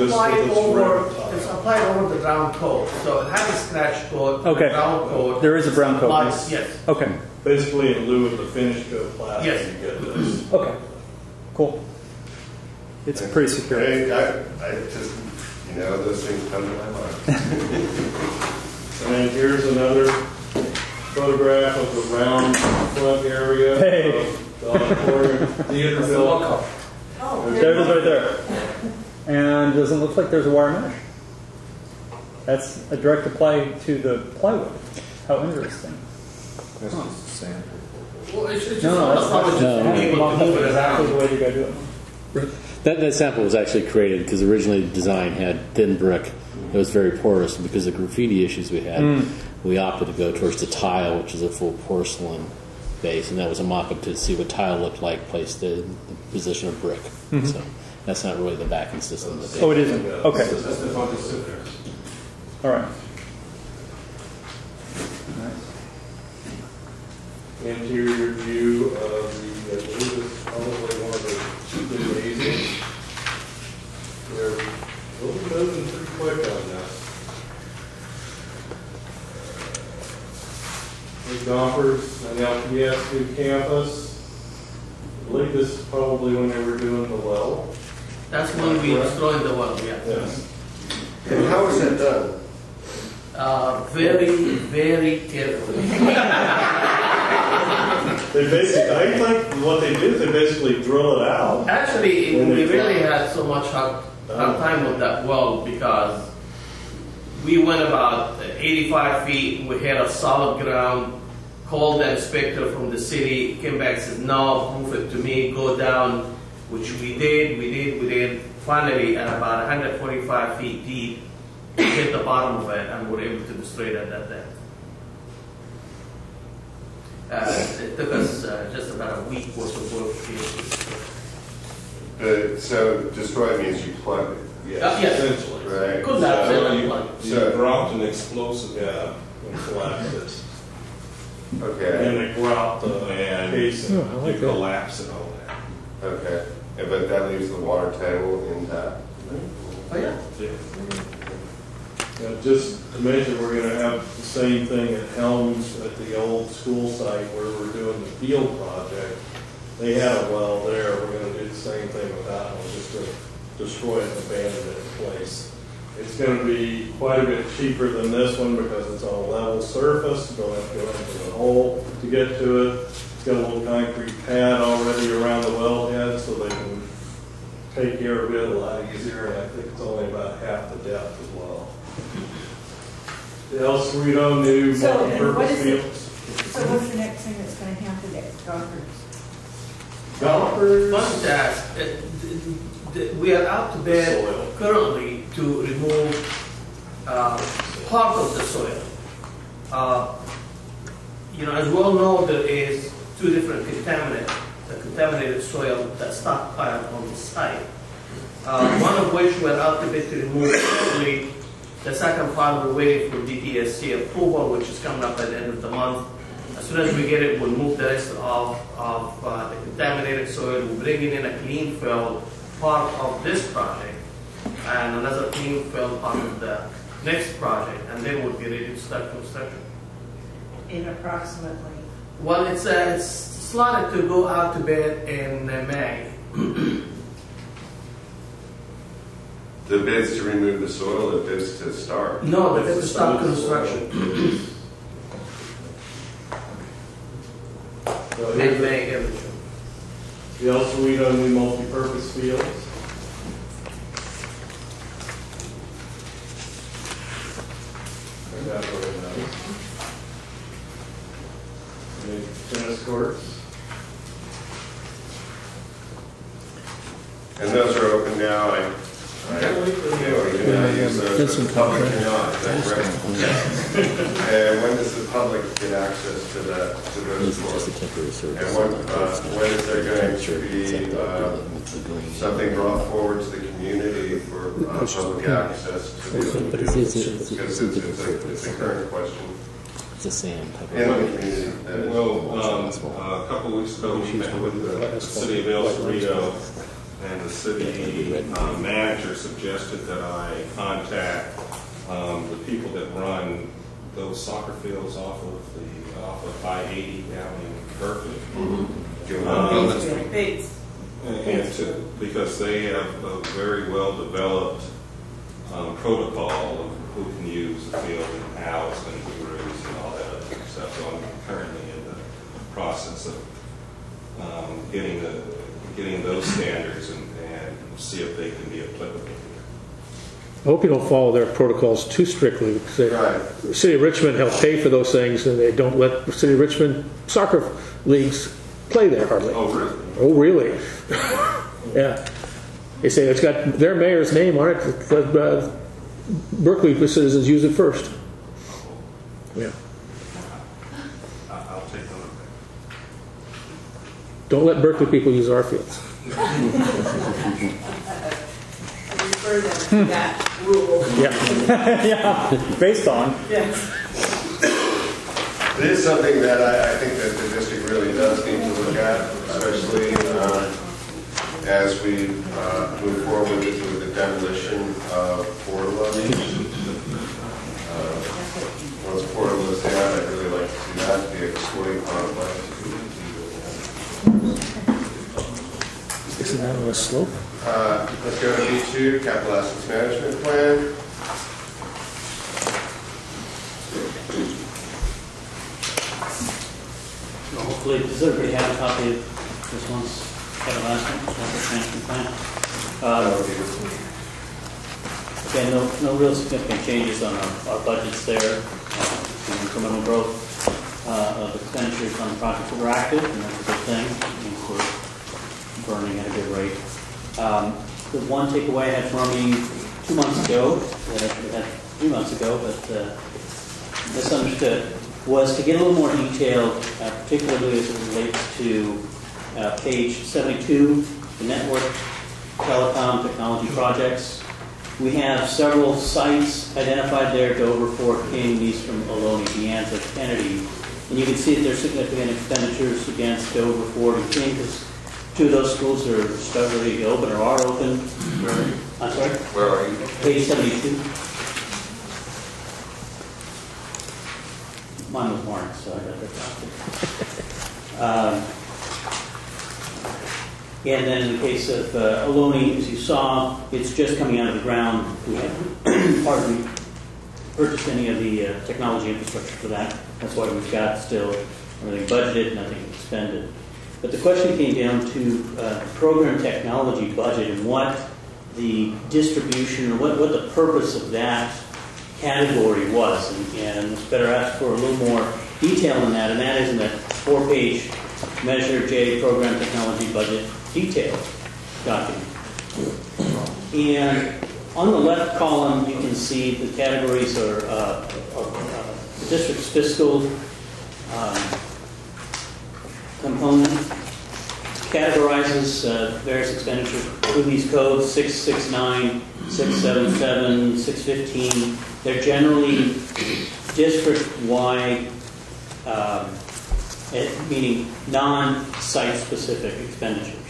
applied over the ground coat. So it has a scratch coat, okay. Ground coat. There is a brown coat. Yes. Okay. Basically in lieu of the finish coat plastic, yes. You get this. Okay. Cool. It's pretty secure. I just, those things come to my mind. And then here's another photograph of the round front area of the auditorium theater building. There it is right there. And it doesn't look like there's a wire mesh. That's a direct apply to the plywood. How interesting. That's just a sample. Well, it's just that's exactly the way you got to do it. That sample was actually created because originally the design had thin brick. It was very porous, and because of the graffiti issues we had, we opted to go towards the tile, which is a full porcelain base, and that was a mock-up to see what tile looked like placed in the position of brick. So that's not really the backing system. That it isn't? Okay. All right. Interior view of the, I believe it's probably one of the gymnasiums. They're moving pretty quick on this. The Gompers and LPS campus. I believe this is probably when they were doing the well. That's when we destroyed the well, yeah. Yes. And how was that done? Very, very carefully. They basically, I think what they do is they basically drill it out. Actually, we really had so much hard time with that well because we went about 85 feet. We had a solid ground called the inspector from the city, came back, said, no, move it to me, go down, which we did. Finally, at about 145 feet deep, we hit the bottom of it and were able to destroy it at that depth. It took us just about a week worth of work to So destroy means you plug it. yes. Essentially. Right. Could not So say you, that. you dropped an explosive and collapsed it. Okay. And it dropped the casing. Oh, I like You that. collapse it all that. Okay. But that leaves the water table intact. Oh, yeah. Just to mention, we're going to have the same thing at Helms at the old school site where we're doing the field project. They had a well there. We're going to do the same thing with that one, just to destroy it and abandon it in place. It's going to be quite a bit cheaper than this one because it's on a level surface. You don't have to go into the hole to get to it. It's got a little concrete pad already around the wellhead so they can take care of it a lot easier. And I think it's only about half the depth as well. El Cerrito, new So, and what multi-purpose is it? fields. So what's the next thing that's going to happen at Golfers. Fun task. We are out to bid Soil. currently to remove part of the soil. As we all know, there is two different contaminants. The contaminated soil that's stockpiled on the site. One of which we're out to bid to remove currently. The second part, we're waiting for DTSC approval, which is coming up at the end of the month. As soon as we get it, we'll move the rest of the contaminated soil. We're bringing in a clean fill part of this project and another clean fill part of the next project, and then we'll be ready to start construction. in approximately? Well, it's slotted to go out to bid in May. The bids to remove the soil, the bids to start. No, but it's to start construction. So In here's May, everything. the El Cerrito new multi-purpose fields. Turned out really nice. New tennis courts. And those are open now. We can now use those That's for the some public or contract. not, is that correct? And when does the public get access to those This is just a courts? temporary service. And when is there going to be something brought forward to the community for public access to these? But Because it's a it's a current question It's a sand type in the of. community. Well, a couple of weeks ago, we met with the city of El Cerrito, and the city manager suggested that I contact the people that run those soccer fields off of I-80 down in Berkeley. Because they have a very well-developed protocol of who can use the field and house and crews and all that other stuff. So I'm currently in the process of getting those standards and see if they can be applicable. I hope you don't follow their protocols too strictly, because the City of Richmond helps pay for those things, and they don't let the City of Richmond soccer leagues play there hardly. Oh, really? Oh, really? Yeah. They say it's got their mayor's name on it. Berkeley citizens use it first. Yeah. I'll take note of that. Don't let Berkeley people use our fields. Refer them to that rule. Yeah. Yeah, based on. Yes. It is something that I think that the district really does need to look at, especially as we move forward with the demolition of Portland. Once Portland is down, I'd really like to see that be a sporting complex. Isn't that on a slope? Let's go to B2, Capital Assets Management Plan. Hopefully, does everybody have a copy of this one's capital asset management plan? Again, no real significant changes on our budgets there, incremental growth. of expenditures on projects that are active, and that's a good thing. It means we're burning at a good rate. The one takeaway I had from our meeting 2 months ago, that I should have had 3 months ago, but misunderstood, was to get a little more detail, particularly as it relates to page 72, the network telecom technology projects. We have several sites identified there: Dover, Fort King, Eastern, Ohlone, Deanza, Kennedy. And you can see that there's significant expenditures against Dover, Fort, and King, because 2 of those schools are ready to open or are open. I'm sorry? Where are you? Page 72. Mine was marked, so I got that. And then in the case of Ohlone, as you saw, it's just coming out of the ground. We haven't purchased any of the technology infrastructure for that. That's why we've got still everything budgeted, nothing expended. But the question came down to program technology budget and what the distribution or what the purpose of that category was. And it's better ask for a little more detail on that, and that is in that 4-page Measure J Program Technology Budget Detail document. And on the left column, you can see the categories are the district's fiscal component, categorizes various expenditures through these codes, 669, 677, 615. They're generally district-wide, meaning non-site specific expenditures.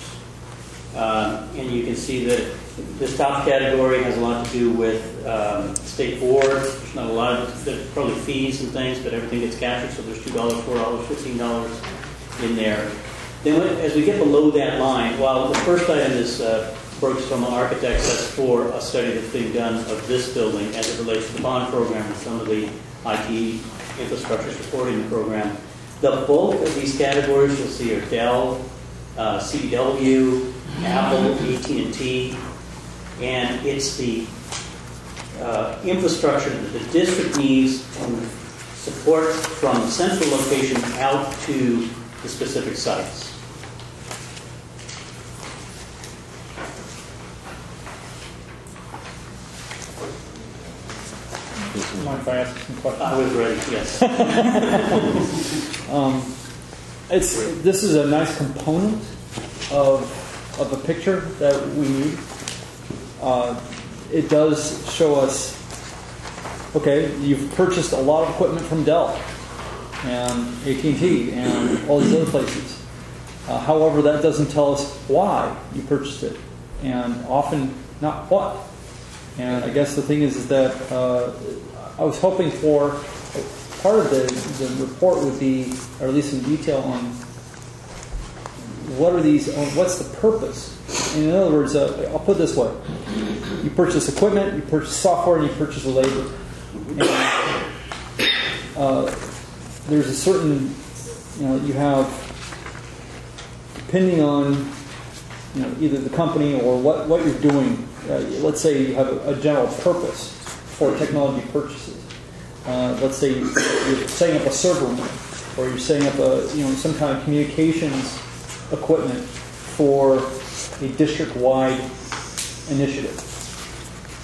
And you can see that this top category has a lot to do with state board. There's not a lot of, there's probably fees and things, but everything gets captured, so there's $2, $4, $15 in there. Then as we get below that line, while the first item is Brooks from Architects, that's for a study that's being done of this building as it relates to the bond program and some of the IT infrastructure supporting the program. The bulk of these categories you'll see are Dell, CDW, Apple, AT&T, and it's the infrastructure that the district needs to support from the central location out to the specific sites. Mind if I ask some questions? I was ready, yes. This is a nice component of a picture that we need. It does show us, okay, you've purchased a lot of equipment from Dell and AT&T and all these other places. However, that doesn't tell us why you purchased it, and often not what. And I guess the thing is that I was hoping for part of the report would be, or at least some detail on what are these, what's the purpose. And in other words, I'll put it this way: you purchase equipment, you purchase software, and you purchase labor. And there's a certain, you have, depending on either the company or what you're doing. Let's say you have a general purpose for technology purchases. Let's say you're setting up a server room, or you're setting up some kind of communications equipment for a district-wide initiative.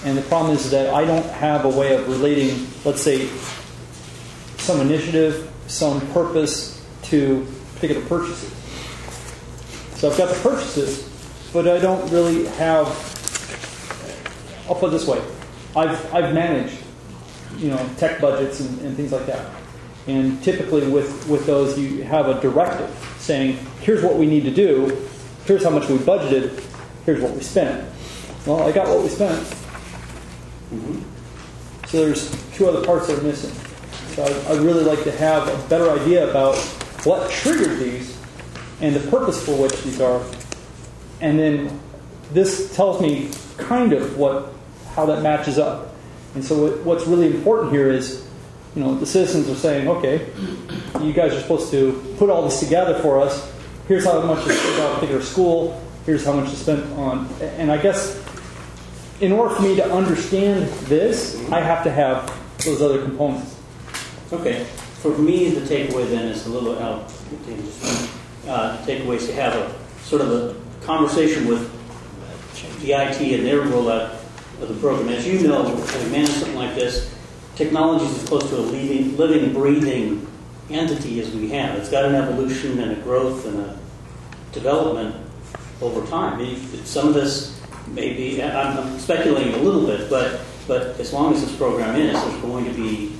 And the problem is that I don't have a way of relating, let's say, some initiative, some purpose to particular purchases. So I've got the purchases, but I don't really have. I'll put it this way: I've managed, tech budgets and things like that. And typically with those, you have a directive saying, here's what we need to do, here's how much we budgeted, here's what we spent. Well, I got what we spent. So there's 2 other parts that are missing. So I'd really like to have a better idea about what triggered these and the purpose for which these are. And then this tells me kind of how that matches up. And so what's really important here is, the citizens are saying, okay, you guys are supposed to put all this together for us. Here's how much is spent on a particular school. Here's how much is spent on. And I guess in order for me to understand this, I have to have those other components. Okay. for me, the takeaway then is a little, takeaway is to have a sort of a conversation with the IT and their rollout of the program. As you know, having managed something like this, technology is as close to a living, breathing entity as we have. It's got an evolution and a growth and a development over time. Some of this may be, I'm speculating a little bit, but as long as this program is, there's going to be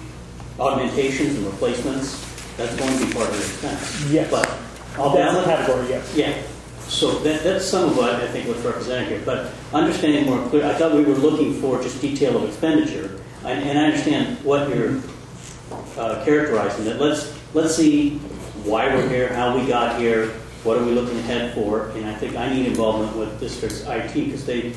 augmentations and replacements. That's going to be part of the expense. Yes. But that's a category, yes. Yeah. So that's some of what I think what's represented here. But understanding more clear, I thought we were looking for just detail of expenditure, and I understand what you're characterizing. That let's see why we're here, how we got here, what are we looking ahead for, and I think I need involvement with district's IT because they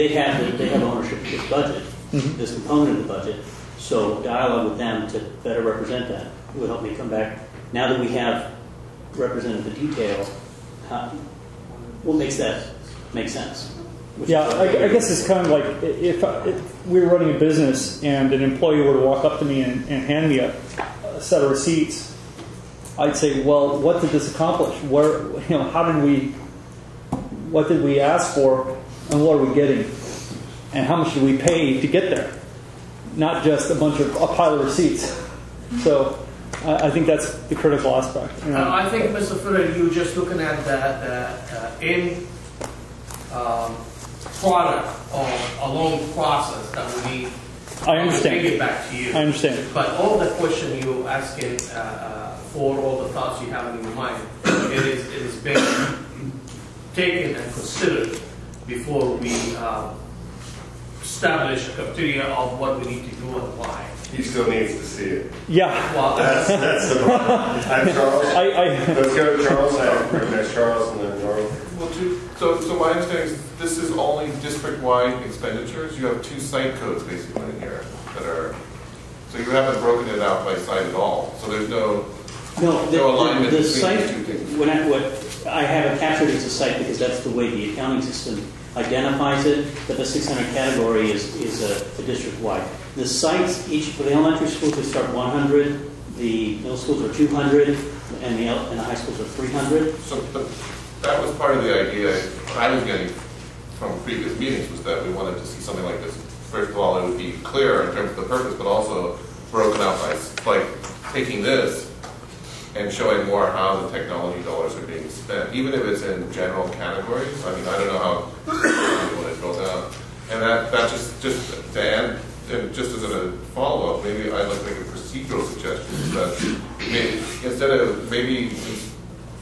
have ownership of this budget, this component of the budget. So dialogue with them to better represent that will help me come back. Now that we have represented the detail, what makes that make sense? Yeah, I guess it's kind of like if we were running a business and an employee were to walk up to me and hand me a set of receipts, I'd say, well, what did this accomplish? What did we ask for, and what are we getting? And how much did we pay to get there? Not just a pile of receipts. So I think that's the critical aspect. You know? I think, Mr. Fuller, you're just looking at the end product of a long process that we need. I understand. To bring it back to you. I understand. But all the question you're asking for, all the thoughts you have in your mind, it is being taken and considered before we establish a criteria of what we need to do and why. He still needs to see it. Yeah. Well, That's the problem. I'm Charles. Let's go to Charles. There's Charles and then Norm. Well, so my understanding is this is only district-wide expenditures. You have 2 site codes basically in here that are, so you haven't broken it out by site at all. So there's no alignment the between site, the 2 things. what I have it captured as a site because that's the way the accounting system identifies it, but the 600 category is a district-wide. The sites, each for the elementary schools, they start 100, the middle schools are 200, and the high schools are 300. So that was part of the idea I was getting from previous meetings, was that we wanted to see something like this. First of all, it would be clear in terms of the purpose, but also broken out by like taking this and showing more how the technology dollars are being spent, even if it's in general categories. I mean, I don't know how you want to go down. And that just to add, and just as a follow-up, maybe I'd like to make a procedural suggestion that maybe instead of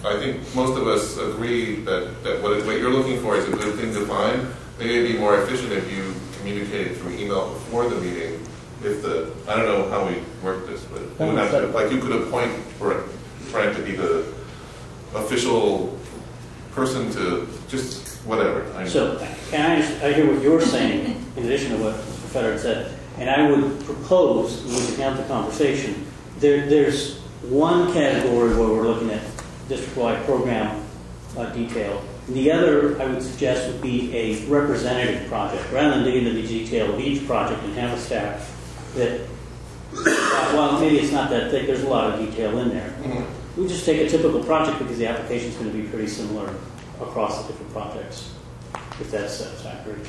I think most of us agree that what you're looking for is a good thing to find. Maybe it'd be more efficient if you communicated through email before the meeting. I don't know how we work this, but it would have to, like you could appoint Frank to be the official person to just whatever. So I hear what you're saying in addition to what Mr. Federer said, and I would propose, when we have the conversation, there's one category where we're looking at district-wide program detail. And the other, I would suggest, would be a representative project. Rather than dig into the detail of each project and have a staff that, well, maybe it's not that thick, there's a lot of detail in there. Mm-hmm. We just take a typical project because the application is going to be pretty similar across the different projects, if that's satisfactory.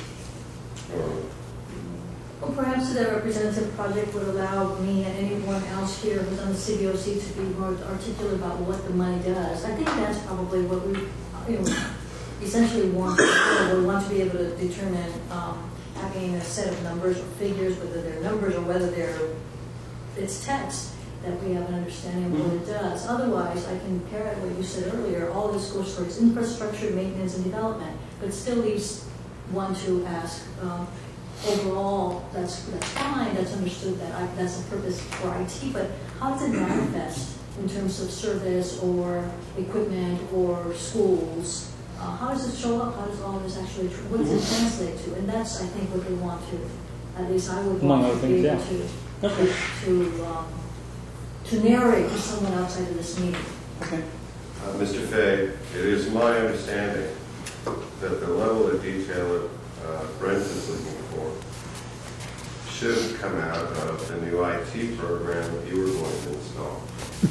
Well, perhaps that representative project would allow me and anyone else here who's on the CBOC to be more articulate about what the money does. I think that's probably what we essentially want. We want to be able to determine having a set of numbers or figures, whether they're numbers or whether it's text, that we have an understanding of what it does. Otherwise, I can parrot what you said earlier. All this goes towards infrastructure, maintenance, and development, but still leaves one to ask. Overall, that's fine. That's understood. That's a purpose for IT. But how does it manifest in terms of service or equipment or schools? How does it show up? How does all this actually? What does it translate to? And that's, I think, what they want to. At least I would want to be able to narrate to someone outside of this meeting. Okay. Mr. Fay, it is my understanding that the level of detail that Brent is looking for should come out of the new IT program that you were going to install.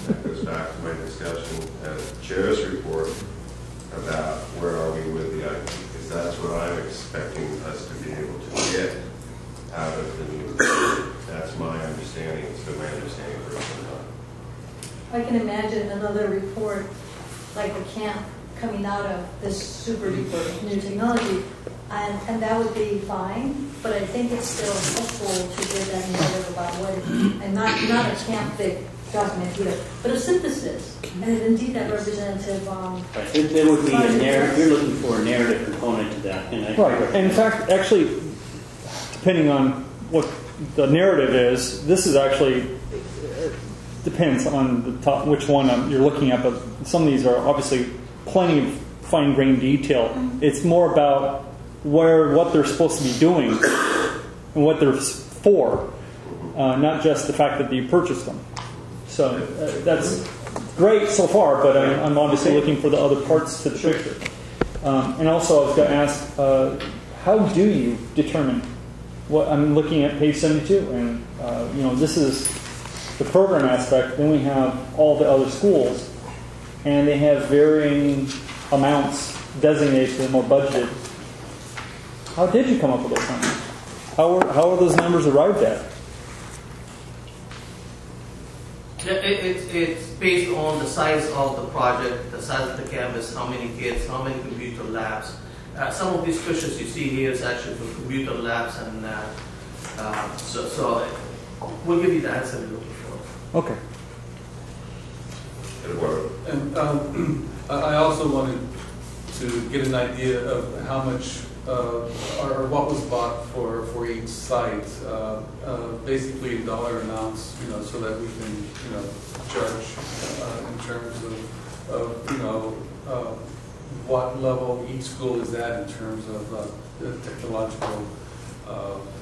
That goes back to my discussion at Chair's report about where are we with the IT, because that's what I'm expecting us to be able to get out of the new. That's my understanding. It's been my understanding for some time. I can imagine another report like the camp coming out of this super duper new technology, and that would be fine, but I think it's still helpful to get that narrative about what, and not a camp big document either, but a synthesis, and indeed that representative. Right. There would be a narrative. You're looking for a narrative component to that, and Right. And in fact, actually, depending on what the narrative is, this is actually depends on the top, which one you're looking at. But some of these are obviously plenty of fine-grained detail. It's more about what they're supposed to be doing and what they're for, not just the fact that you purchased them. So that's great so far, but I'm obviously looking for the other parts to the picture. And also, I was going to ask, how do you determine what I'm looking at page 72, and this is the program aspect. Then we have all the other schools, and they have varying amounts designated to them or budgeted. How did you come up with those numbers? How are those numbers arrived at? It's based on the size of the project, the size of the campus, how many kids, how many computer labs. Some of these questions you see here is actually for computer labs, and so we'll give you the answer you're looking for. Okay. And I also wanted to get an idea of how much or what was bought for each site, basically in dollar amounts, so that we can, judge in terms of what level each school is at in terms of the technological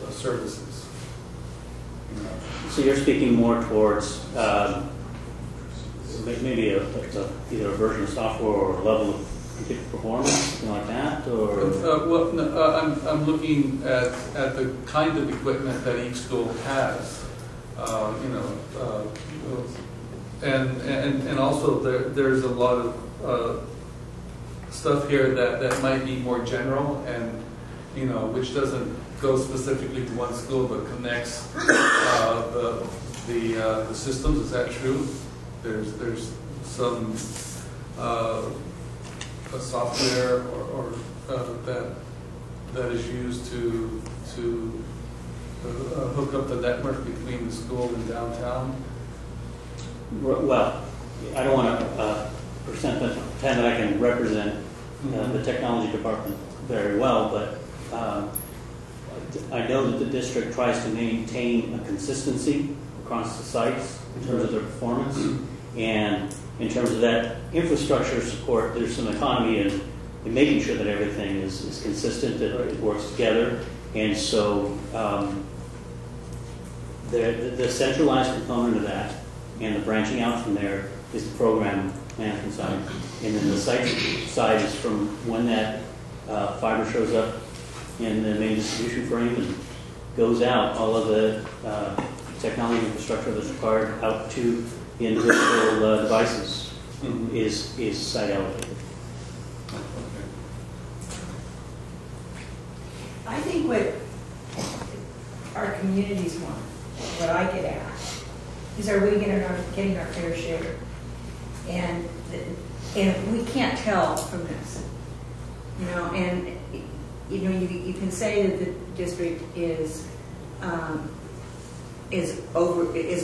services. So you're speaking more towards maybe either a version of software or a level of computer performance, something like that, or? I'm looking at the kind of equipment that each school has, and also there's a lot of stuff here that might be more general, and which doesn't go specifically to one school but connects the systems. Is that true? There's some software or that is used to hook up the network between the school and downtown. Well, I don't want to pretend that I can represent the technology department very well, but I know that the district tries to maintain a consistency across the sites in terms of their performance, and in terms of that infrastructure support, there's some economy in making sure that everything is consistent, that it works together, and so the centralized component of that and the branching out from there is the program management side, and then the site side is from when that fiber shows up in the main distribution frame and goes out, all of the technology infrastructure that's required out to the individual devices is site allocated. I think what our communities want, what I get asked, is are we getting our fair share? And we can't tell from this, and you can say that the district is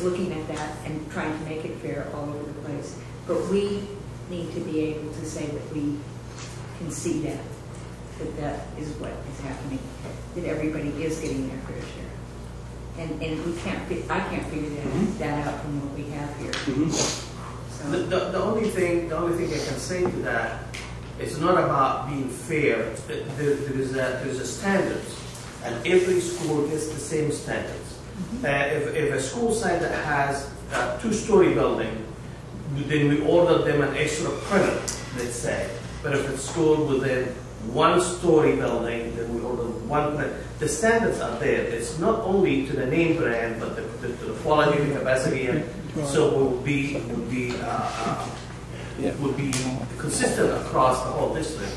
looking at that and trying to make it fair all over the place, but we need to be able to say that we can see that is what is happening, that everybody is getting their fair share, and I can't figure that out from what we have here. So. The only thing I can say to that, it's not about being fair. There's a standards, and every school gets the same standards. If a school site that has a 2-story building, then we order them an extra printer, let's say. But if it's school within one-story building, then we order one brand. The standards are there. It's not only to the name brand, but to the quality, the capacity, and so would be consistent across the whole district.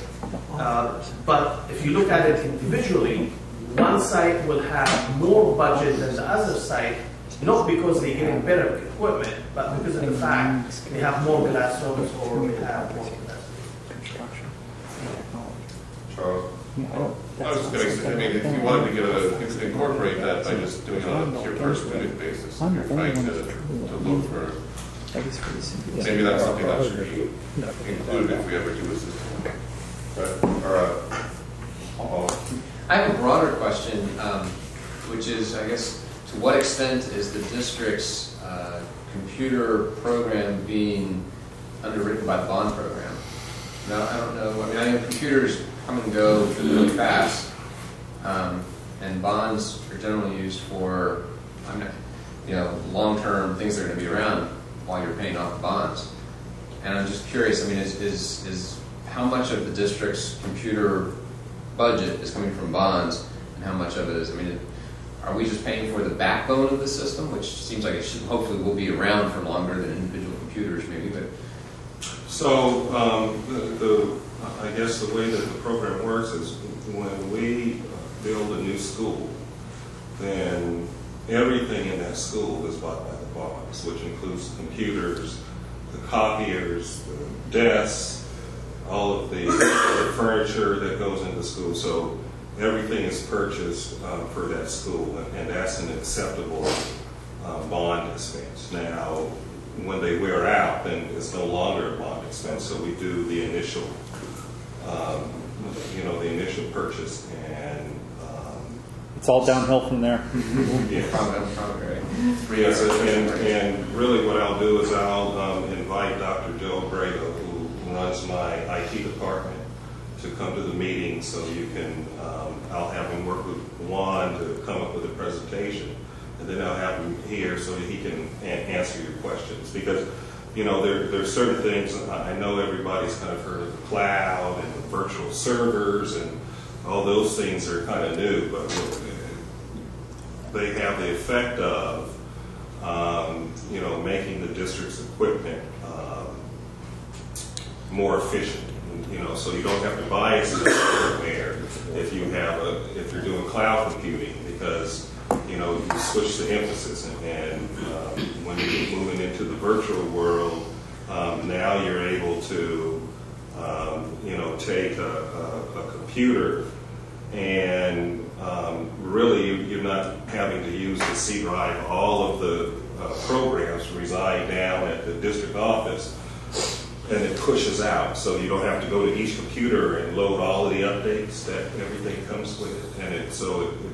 But if you look at it individually, one site will have more budget than the other site, not because they're getting better equipment, but because of the fact they have more classrooms or they have more capacity. Charles? I was just going to say, I mean, if you wanted to get you could incorporate that by just doing it on a per student basis. If you're trying to look for, maybe that's something that should be included if we ever do a system. I have a broader question, which is, I guess, to what extent is the district's computer program being underwritten by the bond program? No, I don't know. I mean, computers come and go really fast, and bonds are generally used for, long-term things that are going to be around while you're paying off the bonds. And I'm just curious. I mean, is how much of the district's computer budget is coming from bonds, and how much of it is? I mean, are we just paying for the backbone of the system, which seems like it should hopefully will be around for longer than individual computers, maybe, but. So I guess the way that the program works is when we build a new school, then everything in that school is bought by the bonds, which includes the computers, the copiers, the desks, all of the furniture that goes into school. So everything is purchased for that school, and that's an acceptable bond expense. Now, when they wear out, then it's no longer a bond expense. So we do the initial, the initial purchase, and it's all downhill from there. Yes. Yes, and really what I'll do is I'll invite Dr. Joe Brado, who runs my IT department, to come to the meeting so you can, I'll have him work with Juan to come up with a presentation. And then I'll have him here so that he can answer your questions. Because, there's certain things, I know everybody's kind of heard of the cloud and the virtual servers, and all those things are kind of new, but they have the effect of, making the district's equipment more efficient. So you don't have to buy as much hardware if you're doing cloud computing, because you switch the emphasis, and when you're moving into the virtual world, now you're able to take a computer, and really you're not having to use the C drive. All of the programs reside down at the district office, and it pushes out, so you don't have to go to each computer and load all of the updates that everything comes with, and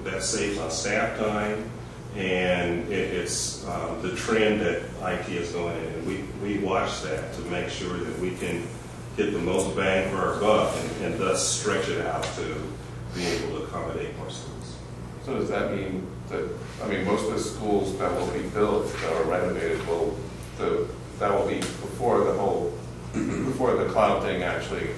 that saves on staff time, and it's the trend that IT is going in, and we watch that to make sure that we can get the most bang for our buck, and thus stretch it out to be able to accommodate more schools. So does that mean that, most of the schools that will be built, that are renovated, that will be before the cloud thing actually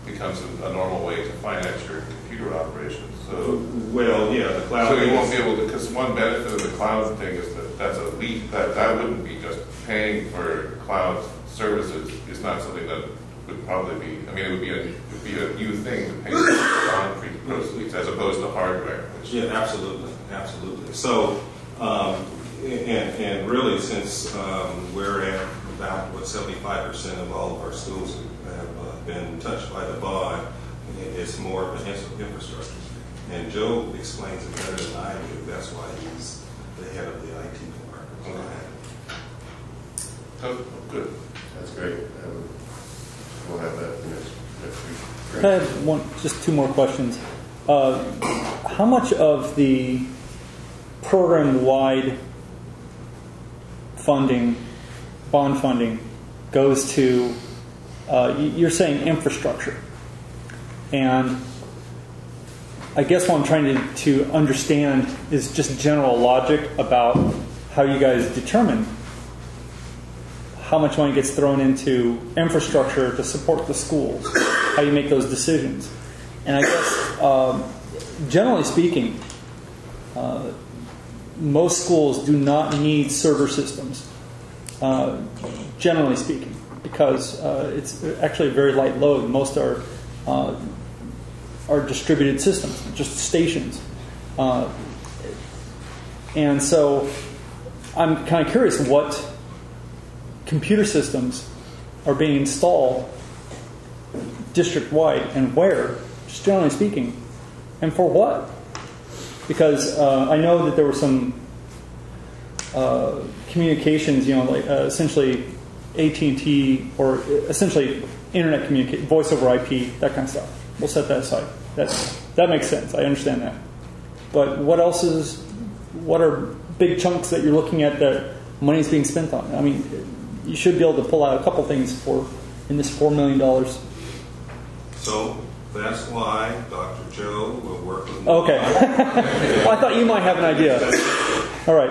becomes a normal way to finance your computer operations? So, well, yeah, the cloud. So you won't be able to, because one benefit of the cloud thing is that's a leap, that wouldn't be just paying for cloud services. It's not something that would probably be, it would be a new thing to pay for bond proceeds as opposed to hardware. Yeah, absolutely. So, and really, since we're at about 75% of all of our schools have been touched by the bond, it's more of an infrastructure. And Joe explains it better than I do. That's why he's the head of the IT department. Oh, good. That's great. We'll have that next week. I have just two more questions. How much of the program-wide funding, bond funding, goes to, you're saying infrastructure. And I guess what I'm trying to understand is just general logic about how you guys determine how much money gets thrown into infrastructure to support the schools, how you make those decisions. And I guess, generally speaking, most schools do not need server systems, generally speaking, because it's actually a very light load. Most are distributed systems, just stations. And so I'm kind of curious what computer systems are being installed district-wide and where, just generally speaking, and for what? Because I know that there were some communications, like essentially AT&T or essentially internet communication, voice over IP, that kind of stuff. We'll set that aside. That makes sense. I understand that. But what else is? What are big chunks that you're looking at that money's being spent on? I mean, you should be able to pull out a couple things in this $4 million. So that's why Dr. Joe will work with me. Okay. Well, I thought you might have an idea. All right.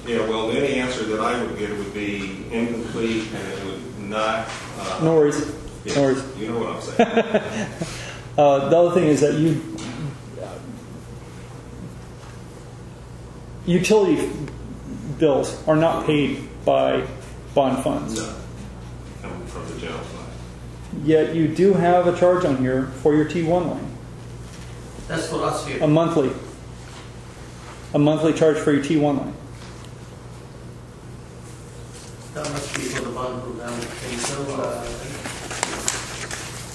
Yeah, well, any answer that I would get would be incomplete and it would not... no worries. Yes, no worries. You know what I'm saying. The other thing is that utility bills are not paid by bond funds. No, coming from the general fund. Yet you do have a charge on here for your T1 line. That's for us here. A monthly charge for your T1 line. That must be for the bond program.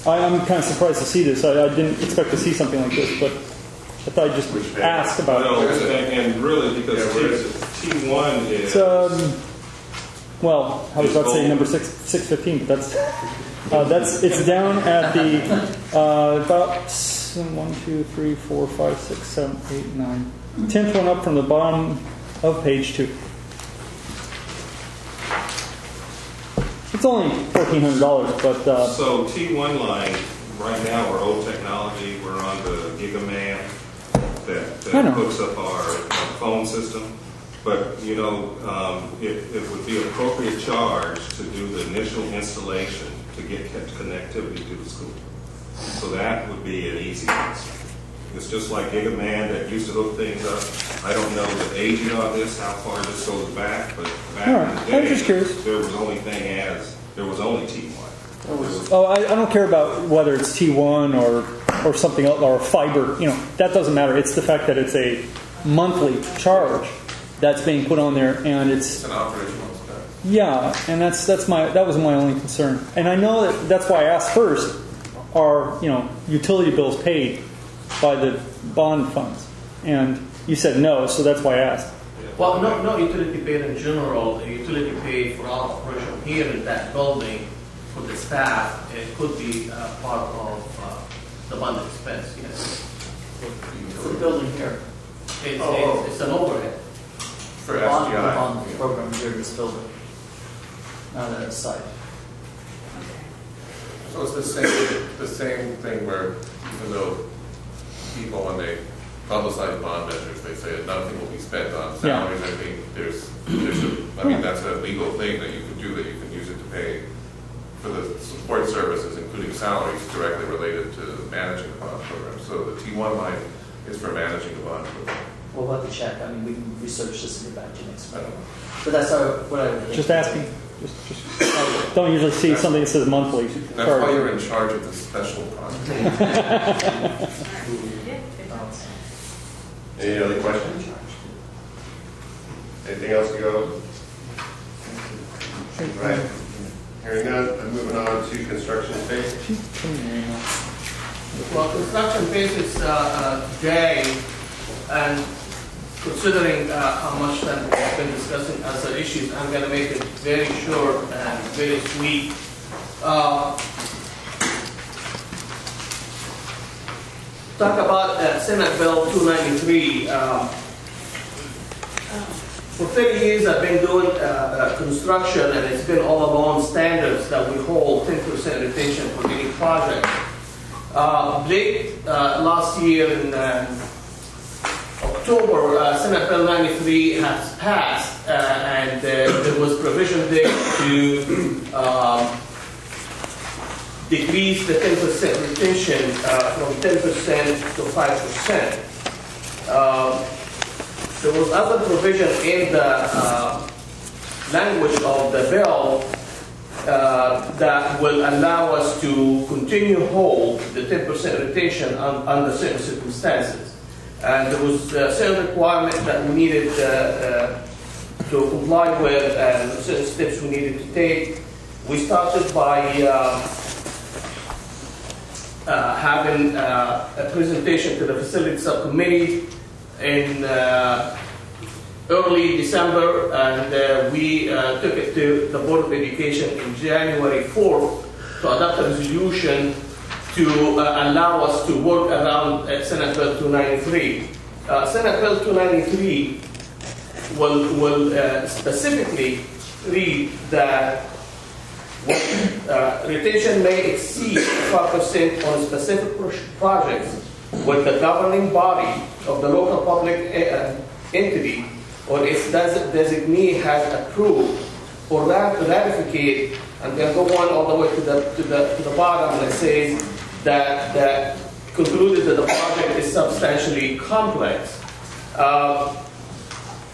I'm kind of surprised to see this. I didn't expect to see something like this, but I thought I'd just ask about it. And really, because T1 is... well, I was about to say number 615, but it's down at the about 1, 2, 3, 4, 5, 6, 7, 8, 9, 10th one up from the bottom of page 2. It's only $1,400, but so T1 line right now, we're old technology. We're on the GigaMan that hooks up our phone system. But it would be appropriate charge to do the initial installation to get connectivity to the school. So that would be an easy answer. It's just like GigaMan that used to hook things up. I don't know the aging on this, how far this goes back, but back in the day, I'm just curious. there was only T1. I don't care about whether it's T1 or something else or fiber. That doesn't matter. It's the fact that it's a monthly charge that's being put on there, and it's an operational expense. Yeah, and that was my only concern. And I know that's why I asked first: are utility bills paid by the bond funds? And you said no, so that's why I asked. Well, no utility paid in general. The utility paid for our operation here in that building for the staff. It could be part of the bond expense. Yes. For the building here. It's an overhead. For the SGI. bond program here in this building. Not at a site. So it's the same thing where even though people, when they publicize bond measures, they say that nothing will be spent on salaries. I think that's a legal thing that you can do, that you can use it to pay for the support services, including salaries directly related to managing the bond program. So the T1 line is for managing the bond program. We'll have to check. We can research this and get back to you next week. But that's what I would just asking. Just don't usually see something that says monthly. That's why you're in charge of the special project. Any other questions? Anything else to go? Right. Hearing none, I'm moving on to construction phase. Well, construction phase is today, and considering how much time we've been discussing other issues, I'm going to make it very short and very sweet. Talk about Senate Bill 293. For 30 years I've been doing construction, and it's been all along standards that we hold 10% retention for any project. Late last year in October, Senate Bill 93 has passed, and there was provision there to decrease the 10% retention from 10% to 5%. There was other provision in the language of the bill that will allow us to continue hold the 10% retention under certain circumstances. And there was certain requirement that we needed to comply with and certain steps we needed to take. We started by having a presentation to the facility subcommittee in early December, and we took it to the Board of Education in January 4th to adopt a resolution to allow us to work around Senate Bill 293. Senate Bill 293 will specifically read that retention may exceed 5% on specific projects with the governing body of the local public entity or its designee has approved or ratified, and then go on all the way to the bottom, and it says that concluded that the project is substantially complex.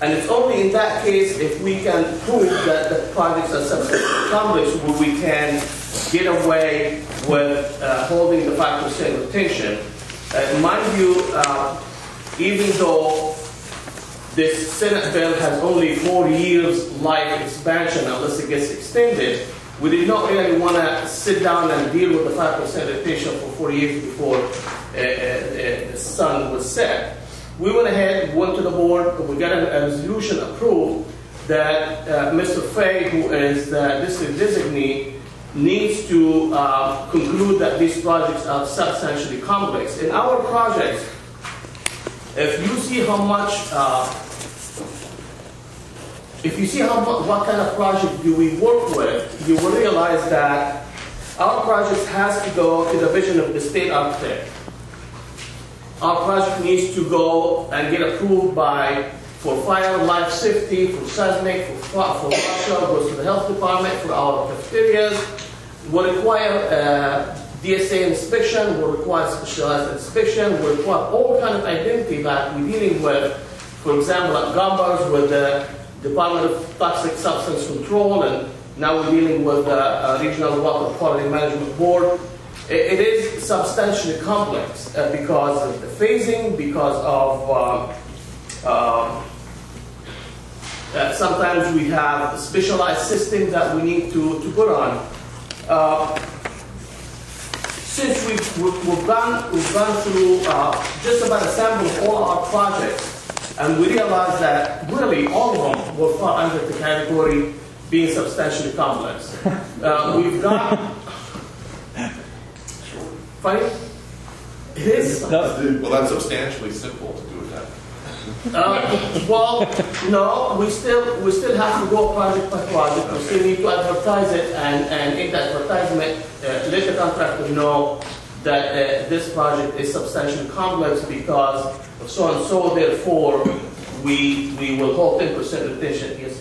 And it's only in that case if we can prove that the projects are substantially complex where we can get away with holding the 5% retention. Mind you, even though this Senate bill has only 4 years life expansion unless it gets extended, we did not really want to sit down and deal with the 5% retention for 4 years before the sun was set. We went ahead, went to the board, we got a resolution approved that Mr. Fay, who is the district designee, needs to conclude that these projects are substantially complex. In our projects, if you see how much, what kind of project do we work with, you will realize that our project has to go to the vision of the state architect. Our project needs to go and get approved for fire, life safety, for seismic, for water, goes to the health department, for our cafeterias. Will require DSA inspection, will require specialized inspection, will require all kind of identity that we're dealing with. For example, at Gambars with the Department of Toxic Substance Control, and now we're dealing with the Regional Water Quality Management Board. It is substantially complex because of the phasing, because of sometimes we have specialized systems that we need to put on. Since we've gone through just about a sample of all our projects, and we realized that really all of them will fall under the category being substantially complex. We've got funny? It is. Well, that's substantially simple to do it that way. Well, no, we still have to go project by project. We still need to advertise it, and in the advertisement, let the contractor know that this project is substantially complex because of so and so. Therefore, we will hold 10% retention. Yes.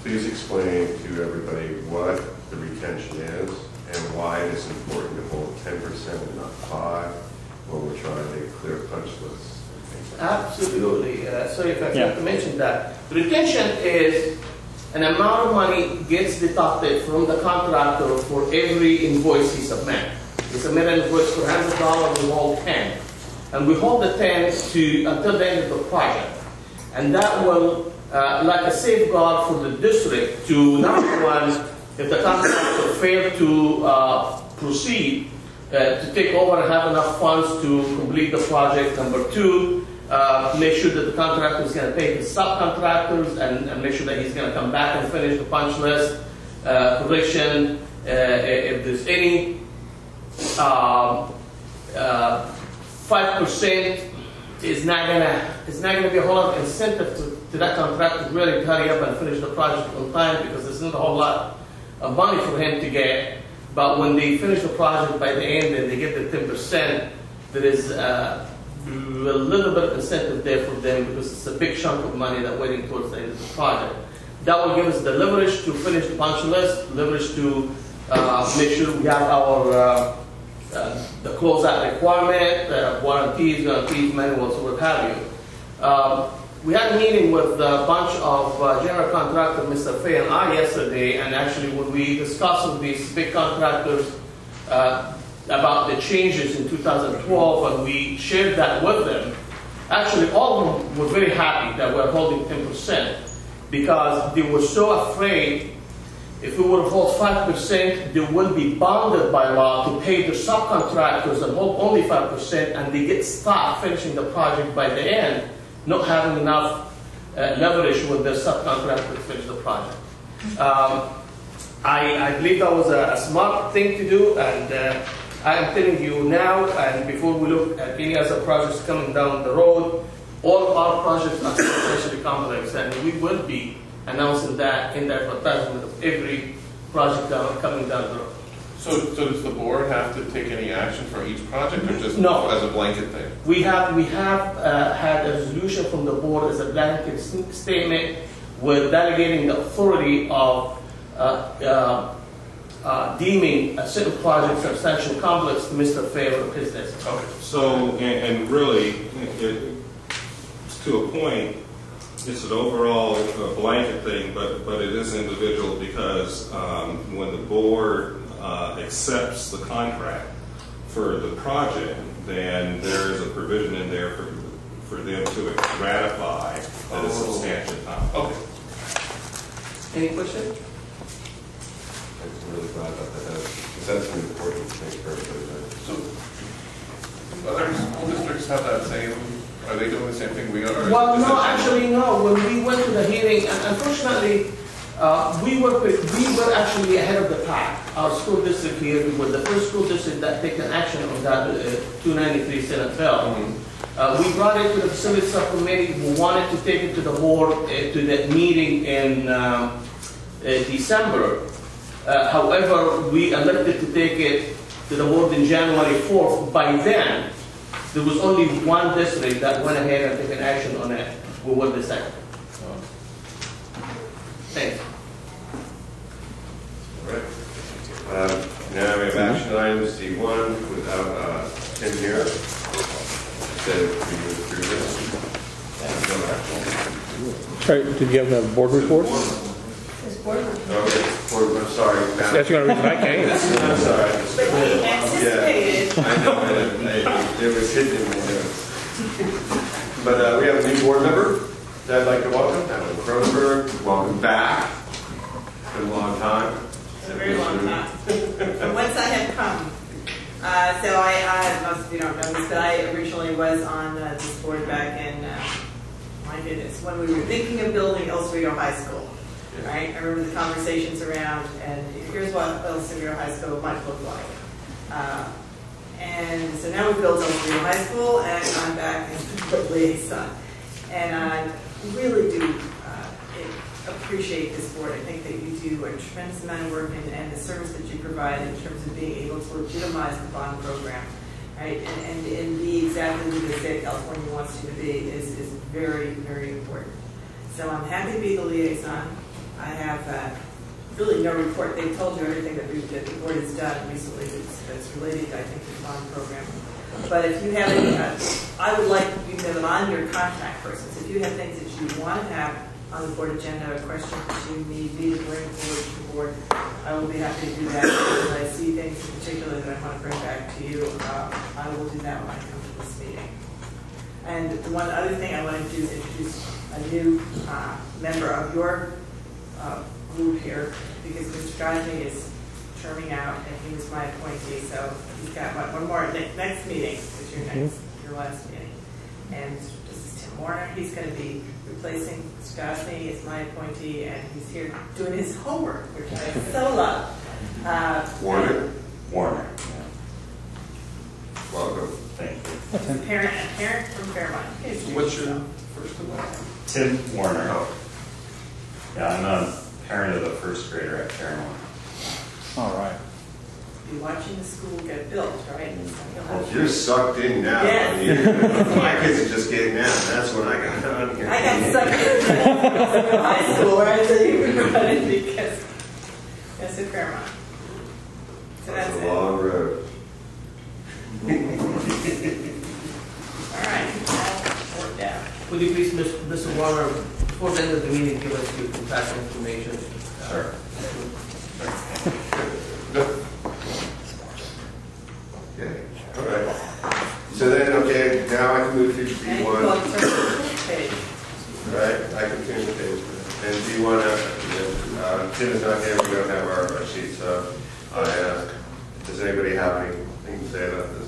Please explain to everybody what the retention is and why it is important to hold 10% and not 5% when we're trying to clear punch lists. Absolutely. Sorry if I forgot to mention that. Retention is an amount of money gets deducted from the contractor for every invoice he submits. He submits an invoice for $100, we hold 10. And we hold the 10 until the end of the project. And that will, like a safeguard for the district to, number one, if the contractor failed to proceed, to take over and have enough funds to complete the project. Number two, make sure that the contractor is going to pay his subcontractors and make sure that he's going to come back and finish the punch list. Correction, if there's any 5% is not gonna be a whole lot of incentive to that contractor to really hurry up and finish the project on time because there's not a whole lot of money for him to get. But when they finish the project by the end and they get the 10%, there is a little bit of incentive there for them because it's a big chunk of money that's waiting towards the end of the project. That will give us the leverage to finish the punch list, leverage to make sure we have our the closeout requirement, warranties, manuals, what have you. We had a meeting with a bunch of general contractor, Mr. Fay and I yesterday, and actually when we discussed with these big contractors about the changes in 2012, and we shared that with them, actually all of them were very happy that we're holding 10%, because they were so afraid if we would hold 5%, they will be bounded by law to pay the subcontractors and hold only 5%, and they get stuck finishing the project by the end, not having enough leverage with the subcontractor to finish the project. I believe that was a smart thing to do, and I am telling you now, and before we look at any other projects coming down the road, all of our projects are substantially complex, and we will be announcing that in the advertisement of every project coming down the road. So does the board have to take any action for each project, or just No. as a blanket thing? We have had a resolution from the board as a blanket statement with delegating the authority of deeming a certain project substantial complex to Mr. Fair of his desk. Okay. So, and really, to a point, it's an overall blanket thing, but it is individual because when the board accepts the contract for the project, then there is a provision in there for them to ratify that it's substantial. Okay. Any questions? I'm really glad about that, because that's an important thing for everybody. So, other school districts have that same, are they doing the same thing we are? Well, no, actually, no. When we went to the hearing, and unfortunately, we were actually ahead of the pack. Our school district here, we were the first school district that taken action on that 293 Senate bill. We brought it to the facility subcommittee. We wanted to take it to the board, to the meeting in December. However, we elected to take it to the board in January 4th. By then, there was only one district that went ahead and took an action on it. We were the second. Thanks. All right. Now we have action items D1 without Tim here. So we move through this. All right, did you have a board report? This board report. Okay, I'm sorry. That's the only reason I came. I'm sorry. But we anticipated. I know, it was hidden in my notes. But we have a new board member that I'd like to welcome, Alan Cronenberg. Welcome back. It's been a long time. It's a very long time. From whence I have come. So I most of you don't know this, but I originally was on this board back in, my goodness, when we were thinking of building El Cerrito High School. Right? I remember the conversations around, and here's what El Cerrito High School might look like. And so now we've built El Cerrito High School, and I'm back as the liaison. And I really do appreciate this board. I think that you do a tremendous amount of work and the service that you provide in terms of being able to legitimize the bond program, right? And be exactly who the state of California wants you to be is very, very important. So I'm happy to be the liaison. I have really no report. They've told you everything that the board has done recently that's related, I think, to the bond program. But if you have any, I would like you to know that I'm your contact person. So if you have things that you want to have on the board agenda, questions that you need me to bring forward to the board, I will be happy to do that. If I see things in particular that I want to bring back to you, I will do that when I come to this meeting. And the one other thing I want to do is introduce a new member of your group here, because Mr. Godney is terming out, and he was my appointee, so he's got one more next meeting is your last meeting. And this is Tim Warner. He's going to be replacing Mr. Godney as my appointee, and he's here doing his homework, which I so love. Warner. Welcome. Thank you. A parent from Fairmont. What's your first and last name? Tim Warner. Yeah, I'm a parent of the first grader at Fairmont. All right. You're watching the school get built, right? Well, you're sucked in now. Yes. My kids are just getting out. That's when I got on here. I got sucked into high school, right? So you were running because that's a Fairmont. Could you please, Mr. Warner, before the end of the meeting, give us your contact information? Sure. Okay, all right. So then, okay, now I can move to B1. Right, I can turn the page. And B1, Tim is not here, we don't have our sheet, so does anybody have anything to say about this?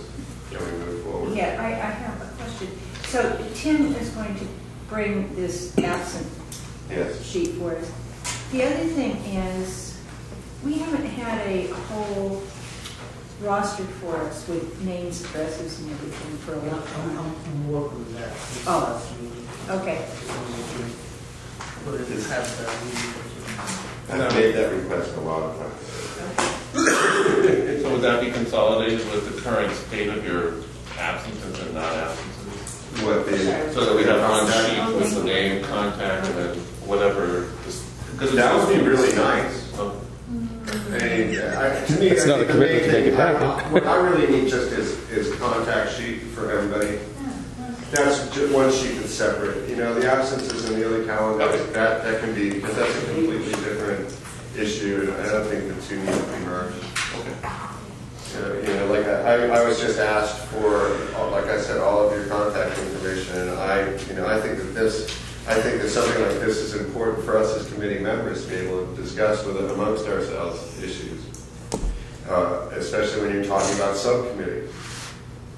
Can we move forward? Yeah, I have a question. So Tim is going to bring this absent sheet for us. The other thing is, we haven't had a whole roster for us with names, addresses, and everything for a long time. I'm working on that. Oh, okay. I've made that request a lot of times. So would that be consolidated with the current state of your absences and non-absences? So that we have one sheet with the name, contact, and then whatever. Because that would be really nice. To me, it's not a commitment to take it back. What I really need just is contact sheet for everybody. That's just one sheet that's separate. You know, the absences and the other calendar, that can be, because that's a completely different issue, and I don't think the two need to be merged. Okay. You know, like I was just asked for, like I said, all of your contact information, and I think that something like this is important for us as committee members to be able to discuss with it amongst ourselves issues, especially when you're talking about subcommittees.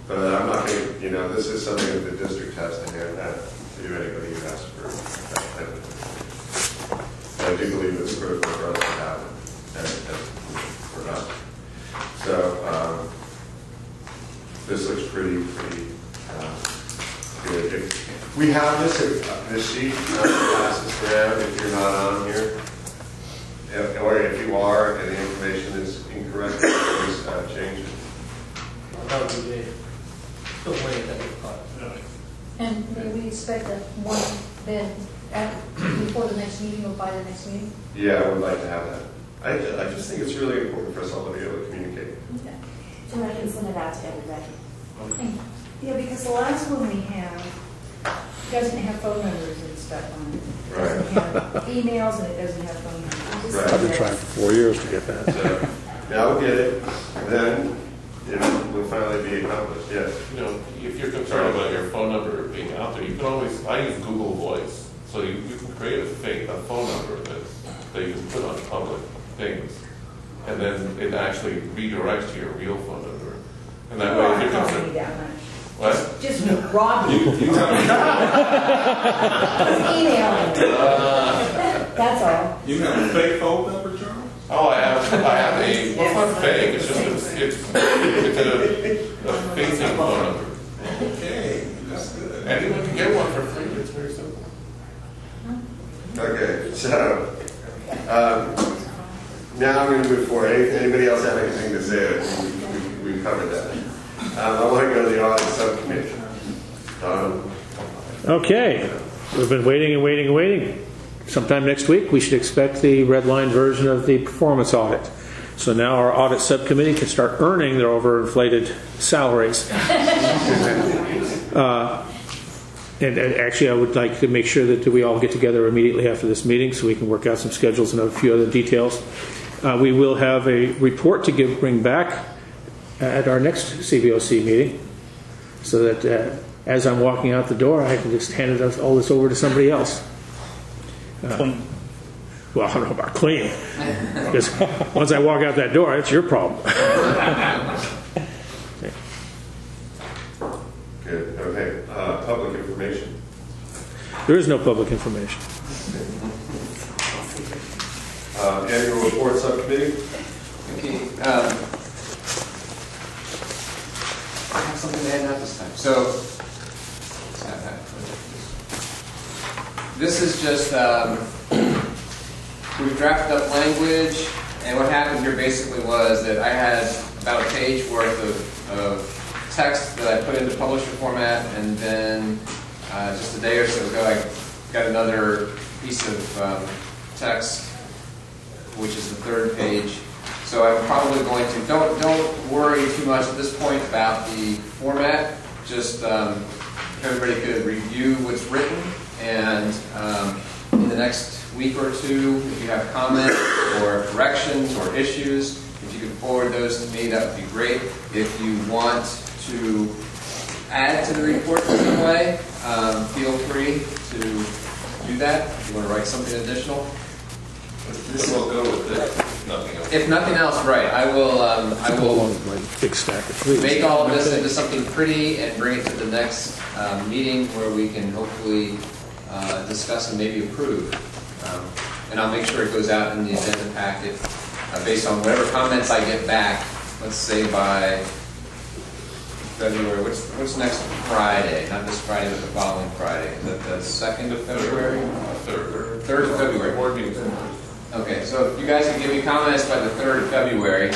But I'm not going to, this is something that the district has to hand out to anybody who asks for that type of thing. I do believe it's critical for us to have it, and for us. So this looks pretty good. If we have this sheet, pass this around if you're not on here, or if you are and the information is incorrect, please change it. That would be great. Don't worry that we've got. And may we expect that one then before the next meeting or by the next meeting? Yeah, I would like to have that. I just think it's really important for us all to be able to communicate. Okay. So I can send it out to everybody. Thank you. Yeah, because the last one we have doesn't have phone numbers and stuff on it. It doesn't have emails and it doesn't have phone numbers. Right. I've been trying for 4 years to get that. So now we'll get it, and then will finally be accomplished. Yes. If you're concerned about your phone number being out there, you can always. I use Google Voice, so you can create a phone number that you can put on public things, and then it actually redirects to your real phone number. And that way, if you're concerned. What? Just rob you. You tell me. Email. That's all. You have a fake phone number, Charles? Oh, I have a. Well, it's not fake. It's just it's a facing phone number. Okay, that's good. Anyone can get one for free. It's very simple. Okay, so now I'm going to move forward. Anybody else have anything to say? We've covered that. I want to go to the audit subcommittee. Okay, we've been waiting and waiting and waiting. Sometime next week, we should expect the red line version of the performance audit. So now our audit subcommittee can start earning their overinflated salaries. And actually, I would like to make sure that we all get together immediately after this meeting so we can work out some schedules and a few other details. We will have a report to bring back at our next CBOC meeting so that as I'm walking out the door, I can just hand all this over to somebody else. Clean. Well, I don't know about clean. Because once I walk out that door, it's your problem. Good. Okay. Public information. There is no public information. Annual report subcommittee. Okay. I have something to add out this time. So, let's have that. This is just, we've drafted up language, and what happened here basically was that I had about a page worth of text that I put into publisher format, and then just a day or so ago I got another piece of text, which is the third page. So I'm probably going to, don't worry too much at this point about the format, just everybody could review what's written, and in the next week or two, if you have comments or corrections or issues, if you could forward those to me, that would be great. If you want to add to the report in some way, feel free to do that. If you want to write something additional. This will go with this, if nothing else. If nothing else, right, I will big stack of make all of this into something pretty and bring it to the next meeting where we can hopefully discuss and maybe approve. And I'll make sure it goes out in the agenda packet based on whatever comments I get back, let's say by February. What's next Friday? Not this Friday, but the following Friday. Is that the 2nd of February? 3rd of February. Board meeting. Okay, so if you guys can give me comments by the 3rd of February,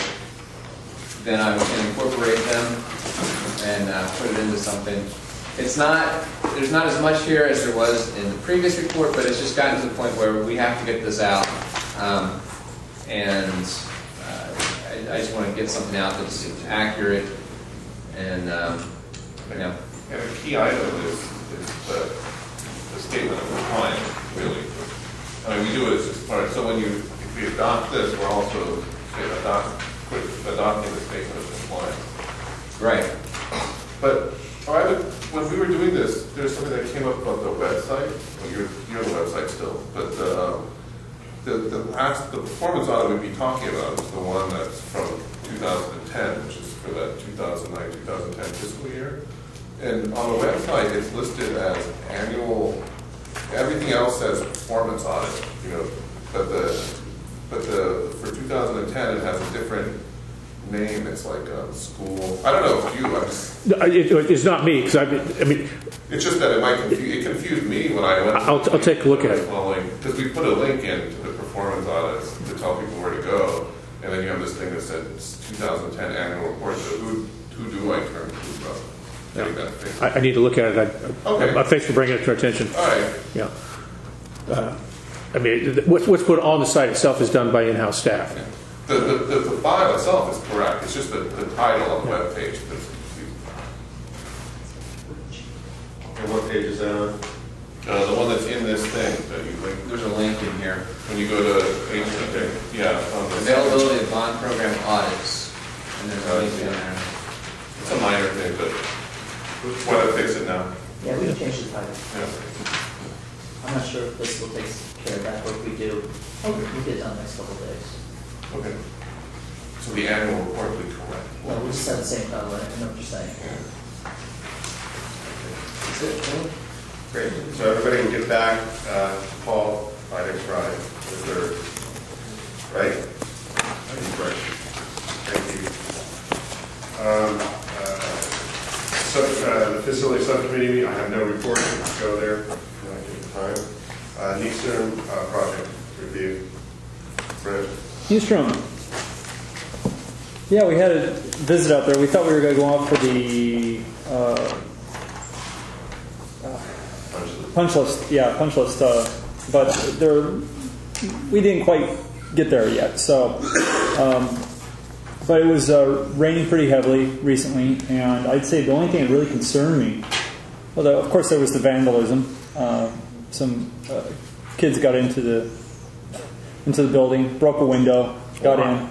then I can incorporate them and put it into something. There's not as much here as there was in the previous report, but it's just gotten to the point where we have to get this out. And I just want to get something out that's accurate and, you know. And a key item is the statement of compliance, really. I mean, we do it as part of, so if we adopt this, we're also adopting the statement of compliance. Right. But when we were doing this, there's something that came up about the website. Well, you're on the website still, but the performance audit we'd be talking about is the one that's from 2010, which is for that 2009-2010 fiscal year. And on the website, it's listed as annual. Everything else says performance audit, you know, but for 2010 it has a different name. It's like school. I don't know if you. It's not me because I mean. It's just that it confused me when I went. I'll take a look at it. Because we put a link in to the performance audits to tell people where to go, and then you have this thing that says 2010 annual report. So who do I turn to about getting that fixed? I need to look at it. Okay. Thanks for bringing it to our attention. All right. Yeah. I mean, what's put on the site itself is done by in-house staff. Yeah. The file itself is correct. It's just the title on the web page that's confusing. And what page is that on? The one that's in this thing that you link. There's a link in here. When you go to page, yeah, on the Availability of bond program audits. And there's a link in there. It's a minor thing, but why to fix it now? Yeah, we can change the title. Yeah. I'm not sure if this will take care of that, but if we do, we'll get it done the next couple of days. Okay. So the annual report will be correct. No, we'll just have the same title, I know what you're saying. Yeah. That's it. Great. So everybody can get back to Paul by next Friday, the 3rd. Right? Right. Thank you. The facility subcommittee, I have no report. Go there. Time. Nystrom project review. Brent. Nystrom. Yeah, we had a visit out there. We thought we were going to go out for the punch list. Yeah, punch list. But we didn't quite get there yet. So, but it was raining pretty heavily recently, and I'd say the only thing that really concerned me, well, of course, there was the vandalism. Some kids got into the building, broke a window, got in,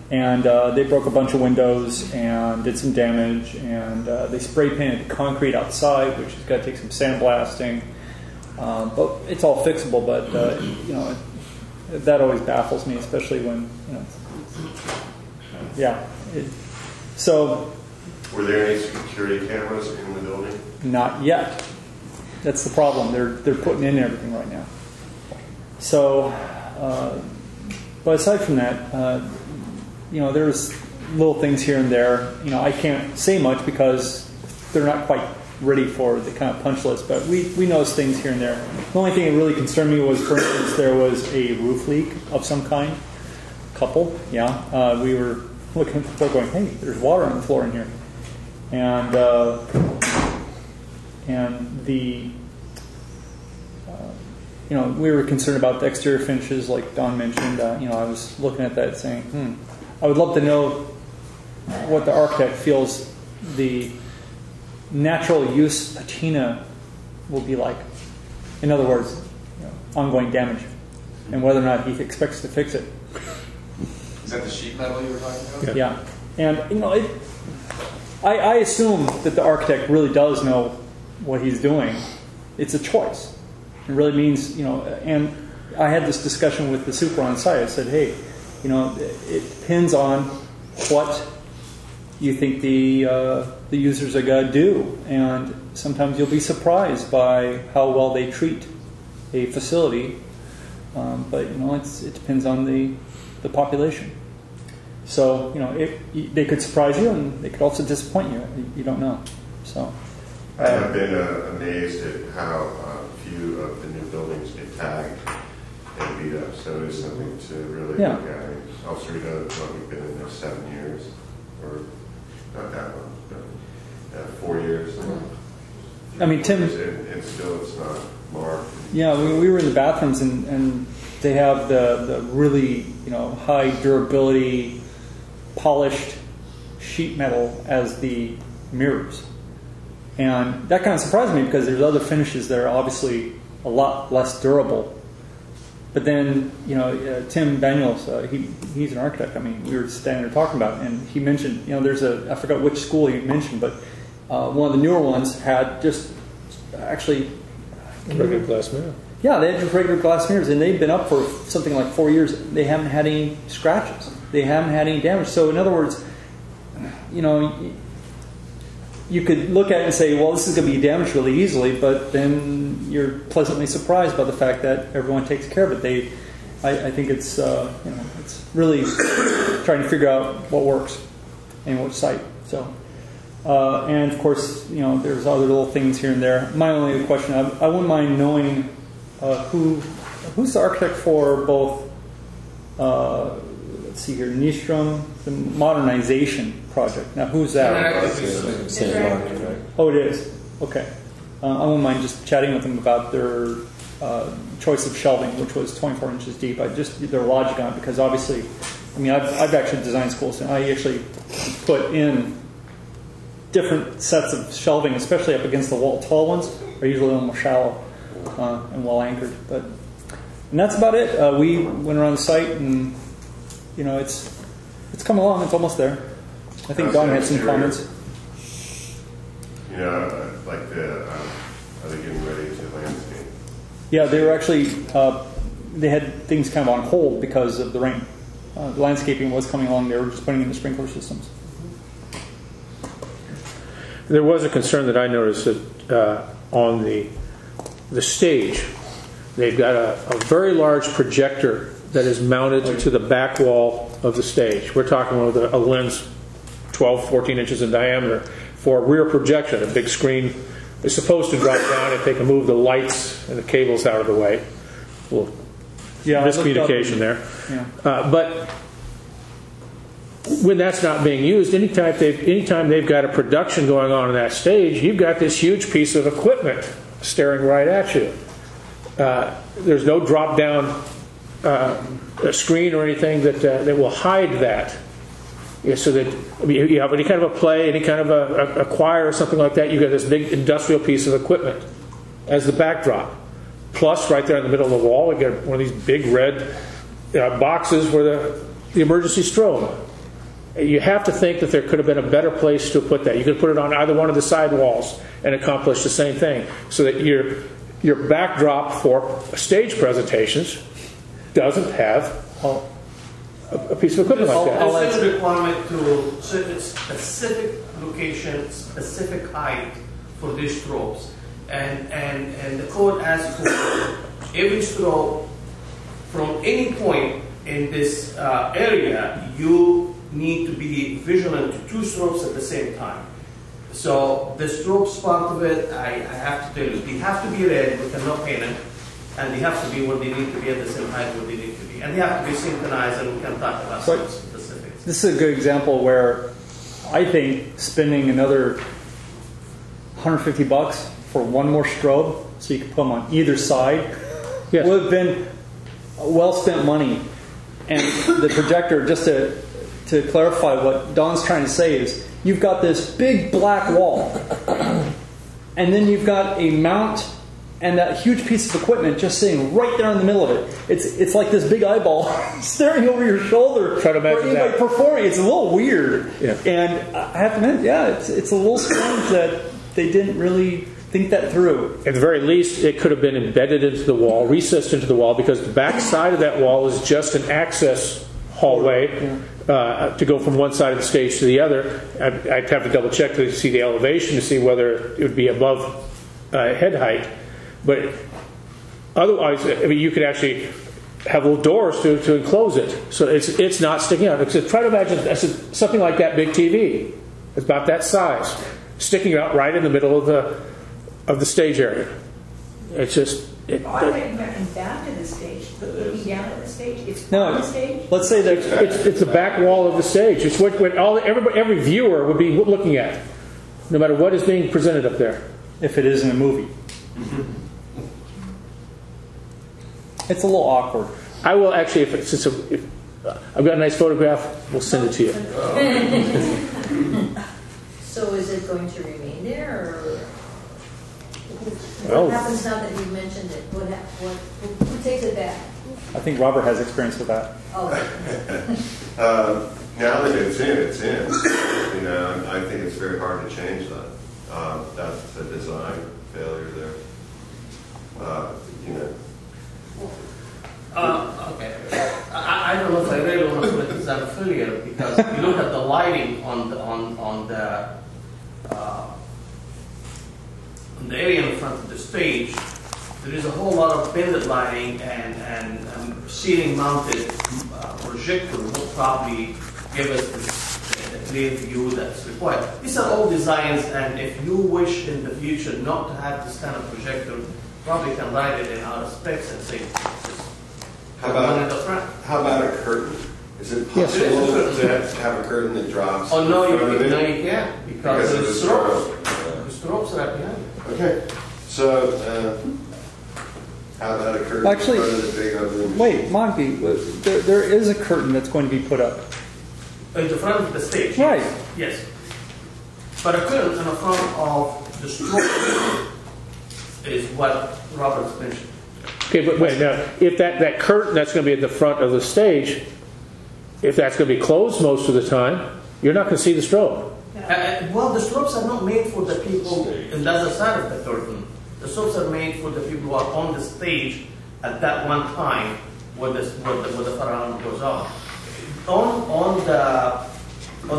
and they broke a bunch of windows and did some damage. And they spray painted the concrete outside, which has got to take some sandblasting. But it's all fixable. But you know, that always baffles me, especially when yeah. So. Were there any security cameras in the building? Not yet. That's the problem. They're putting in everything right now. So, but aside from that, you know, there's little things here and there. You know, I can't say much because they're not quite ready for the kind of punch list. But we noticed things here and there. The only thing that really concerned me was, for instance, there was a roof leak of some kind. Couple, yeah. We were looking at the floor, going, "Hey, there's water on the floor in here," and the you know, we were concerned about the exterior finishes, like Don mentioned. You know, I was looking at that saying, I would love to know what the architect feels the natural use patina will be like. In other words, ongoing damage, and whether or not he expects to fix it. Is that the sheet metal you were talking about? Yeah, and I assume that the architect really does know what he's doing. It's a choice. It really means, and I had this discussion with the super on site. I said, hey, it depends on what you think the users are going to do, and sometimes you'll be surprised by how well they treat a facility. But it depends on the population. So they could surprise you, and they could also disappoint you. You don't know. So I have been amazed at how few of the new buildings get tagged and beat up. So it's something to really look at. El Cerrito, we've been in there 7 years, or not that long, but 4 years. I mean, Tim. And still, it's not marked. Yeah, we were in the bathrooms, and they have the really high durability, polished sheet metal as the mirrors, and that kind of surprised me because there's other finishes that are obviously a lot less durable. But then Tim Daniels, he's an architect. I mean, we were standing there talking about it, and he mentioned there's I forgot which school he mentioned, but one of the newer ones had just actually regular glass mirror. Yeah, they had just regular glass mirrors, and they've been up for something like 4 years. They haven't had any scratches. They haven't had any damage. So, in other words, you could look at it and say, well, this is going to be damaged really easily, but then you're pleasantly surprised by the fact that everyone takes care of it. I think it's it's really trying to figure out what works and which site. So. And of course, there's other little things here and there. My only question, I wouldn't mind knowing who's the architect for both. Let's see here, Nystrom, the modernization project. Now, who's that? Oh, it is. Okay. I wouldn't mind just chatting with them about their choice of shelving, which was 24 inches deep. Their logic on it, because obviously, I've actually designed schools, and I actually put in different sets of shelving, especially up against the wall. Tall ones are usually a little more shallow and well anchored. And that's about it. We went around the site, and it's coming along. It's almost there. I think Don had some comments. Like are they getting ready to landscape? Yeah, they were actually they had things kind of on hold because of the rain. The landscaping was coming along. They were just putting in the sprinkler systems. There was a concern that I noticed that on the stage, they've got a very large projector that is mounted to the back wall of the stage. We're talking with a lens 12, 14 inches in diameter for rear projection, a big screen. It's supposed to drop down if they can move the lights and the cables out of the way. A little miscommunication there. Yeah. But when that's not being used, anytime they've got a production going on that stage, you've got this huge piece of equipment staring right at you. There's no drop-down screen or anything that will hide that. Yeah, so that you have any kind of a play, any kind of a choir or something like that, you've got this big industrial piece of equipment as the backdrop. Plus, right there in the middle of the wall, you got one of these big red boxes where the emergency strobe. You have to think that there could have been a better place to put that. You could put it on either one of the side walls and accomplish the same thing, so that your backdrop for stage presentations doesn't have a piece of equipment like that. There's a requirement to specific location, specific height for these strobes, and the code asks for every strobe from any point in this area. You need to be vigilant to two strobes at the same time. So the strobes part of it, I have to tell you, they have to be red, we cannot paint it, and they have to be where they need to be at the same height where they need to be. And they have to be synchronized, and we can talk about some specifics. This is a good example where I think spending another $150 for one more strobe, so you can put them on either side, would have been well spent money. And the projector, just to clarify what Don's trying to say, is you've got this big black wall, and then you've got a mount and that huge piece of equipment just sitting right there in the middle of it. It's like this big eyeball staring over your shoulder. Try to imagine that. Performing. It's a little weird. Yeah. And I have to admit, yeah, it's a little strange that they didn't really think that through. At the very least, it could have been embedded into the wall, recessed into the wall, because the back side of that wall is just an access hallway to go from one side of the stage to the other. I'd have to double check to see the elevation to see whether it would be above head height. But otherwise, I mean, you could actually have little doors to enclose it, so it's not sticking out. Except try to imagine something like that big TV. It's about that size, sticking out right in the middle of the stage area. It's just. I went down to the stage, looking down at the stage. It's No, on the stage. let's say that It's the back wall of the stage. It's what every viewer would be looking at, no matter what is being presented up there. if it is in a movie. It's a little awkward. I will actually, since I've got a nice photograph, we'll send it to you. So is it going to remain there, or Well- what happens now that you've mentioned it? Who takes it back? I think Robert has experience with that. Oh, Now that it's in. You know, I think it's very hard to change that. That's a design failure there. You know. Okay. I don't know if I really want to put it as an affiliate, because if you look at the lighting on the area in front of the stage, there is a whole lot of bended lighting and ceiling mounted projector will probably give us the clear view that's required. These are all designs, and if you wish in the future not to have this kind of projector, probably can write it in our specs and say, How about a curtain? Is it possible to have a curtain that drops? Oh, no, in front of it? you can't, because of the the strobes are right behind you. Okay, so how about a curtain Actually, in front of the big ugly machine? Wait, Monty, there is a curtain that's going to be put up. In the front of the stage? Right. Yes. But a curtain in the front of the strobe is what Robert's mentioned. Okay, but wait, now, if that curtain that's going to be at the front of the stage, if that's going to be closed most of the time, you're not going to see the strobe. Well, the strobes are not made for the people in the other side of the curtain. The strobes are made for the people who are on the stage at that one time when the pharaoh goes on. On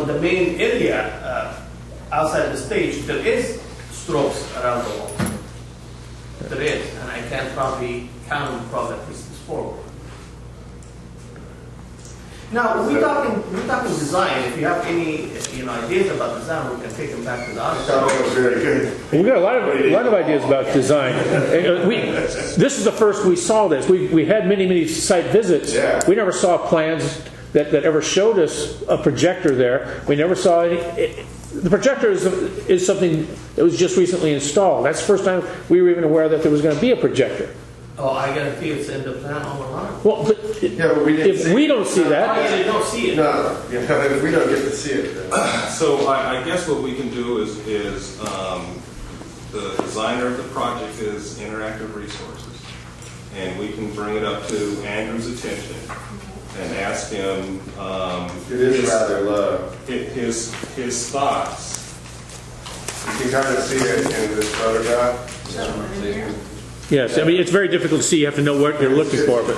the main area outside the stage, there is strobes around the wall. There is, and I can probably count at least four. Now we're talking design. If you have any ideas about design, we can take them back to the audience. That was very good. We've got a lot of ideas about design. This is the first we saw this. We had many site visits. Yeah. We never saw plans that ever showed us a projector there. We never saw any. The projector is something that was just recently installed. That's the first time we were even aware that there was going to be a projector. Oh, I guarantee it's in the plan all along. Well, but if we don't see that, You don't see it. No, if we don't get to see it, then. So I guess what we can do is the designer of the project is Interactive Resources, and we can bring it up to Andrew's attention and ask him It is rather low. his thoughts. You can kind of see it in this photograph. yes. I mean, it's very difficult to see. You have to know what you're looking for. But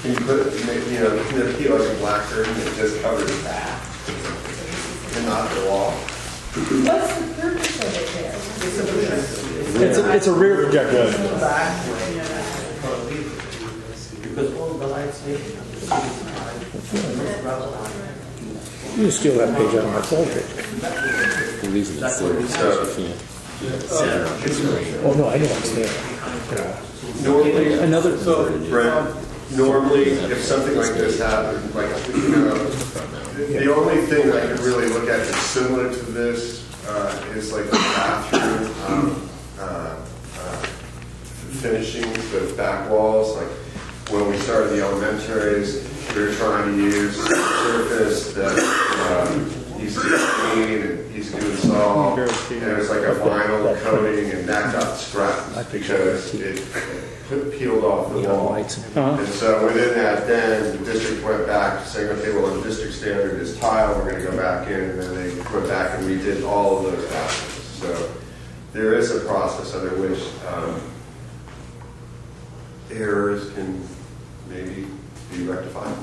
Can you put it, can it be like a black curtain that just covers that and not the wall? what's the purpose of it there? It's a rear projector. Because all the lights here. you can steal that page out of my folder. The reason it's there is because you can't. Oh no, I don't understand. Normally, Brent, normally if something like this happened, like the only thing I could really look at that's similar to this is like the bathroom finishings, the back walls. Like when we started the elementaries, we were trying to use a surface that easy to clean and easy to install. And it was like a vinyl coating, and that got scrapped because it peeled off the wall. And so within that, then the district went back to saying, okay, well, the district standard is tile, we're going to go back in, and then they went back and redid all of those aspects. So there is a process under which errors can maybe be rectified.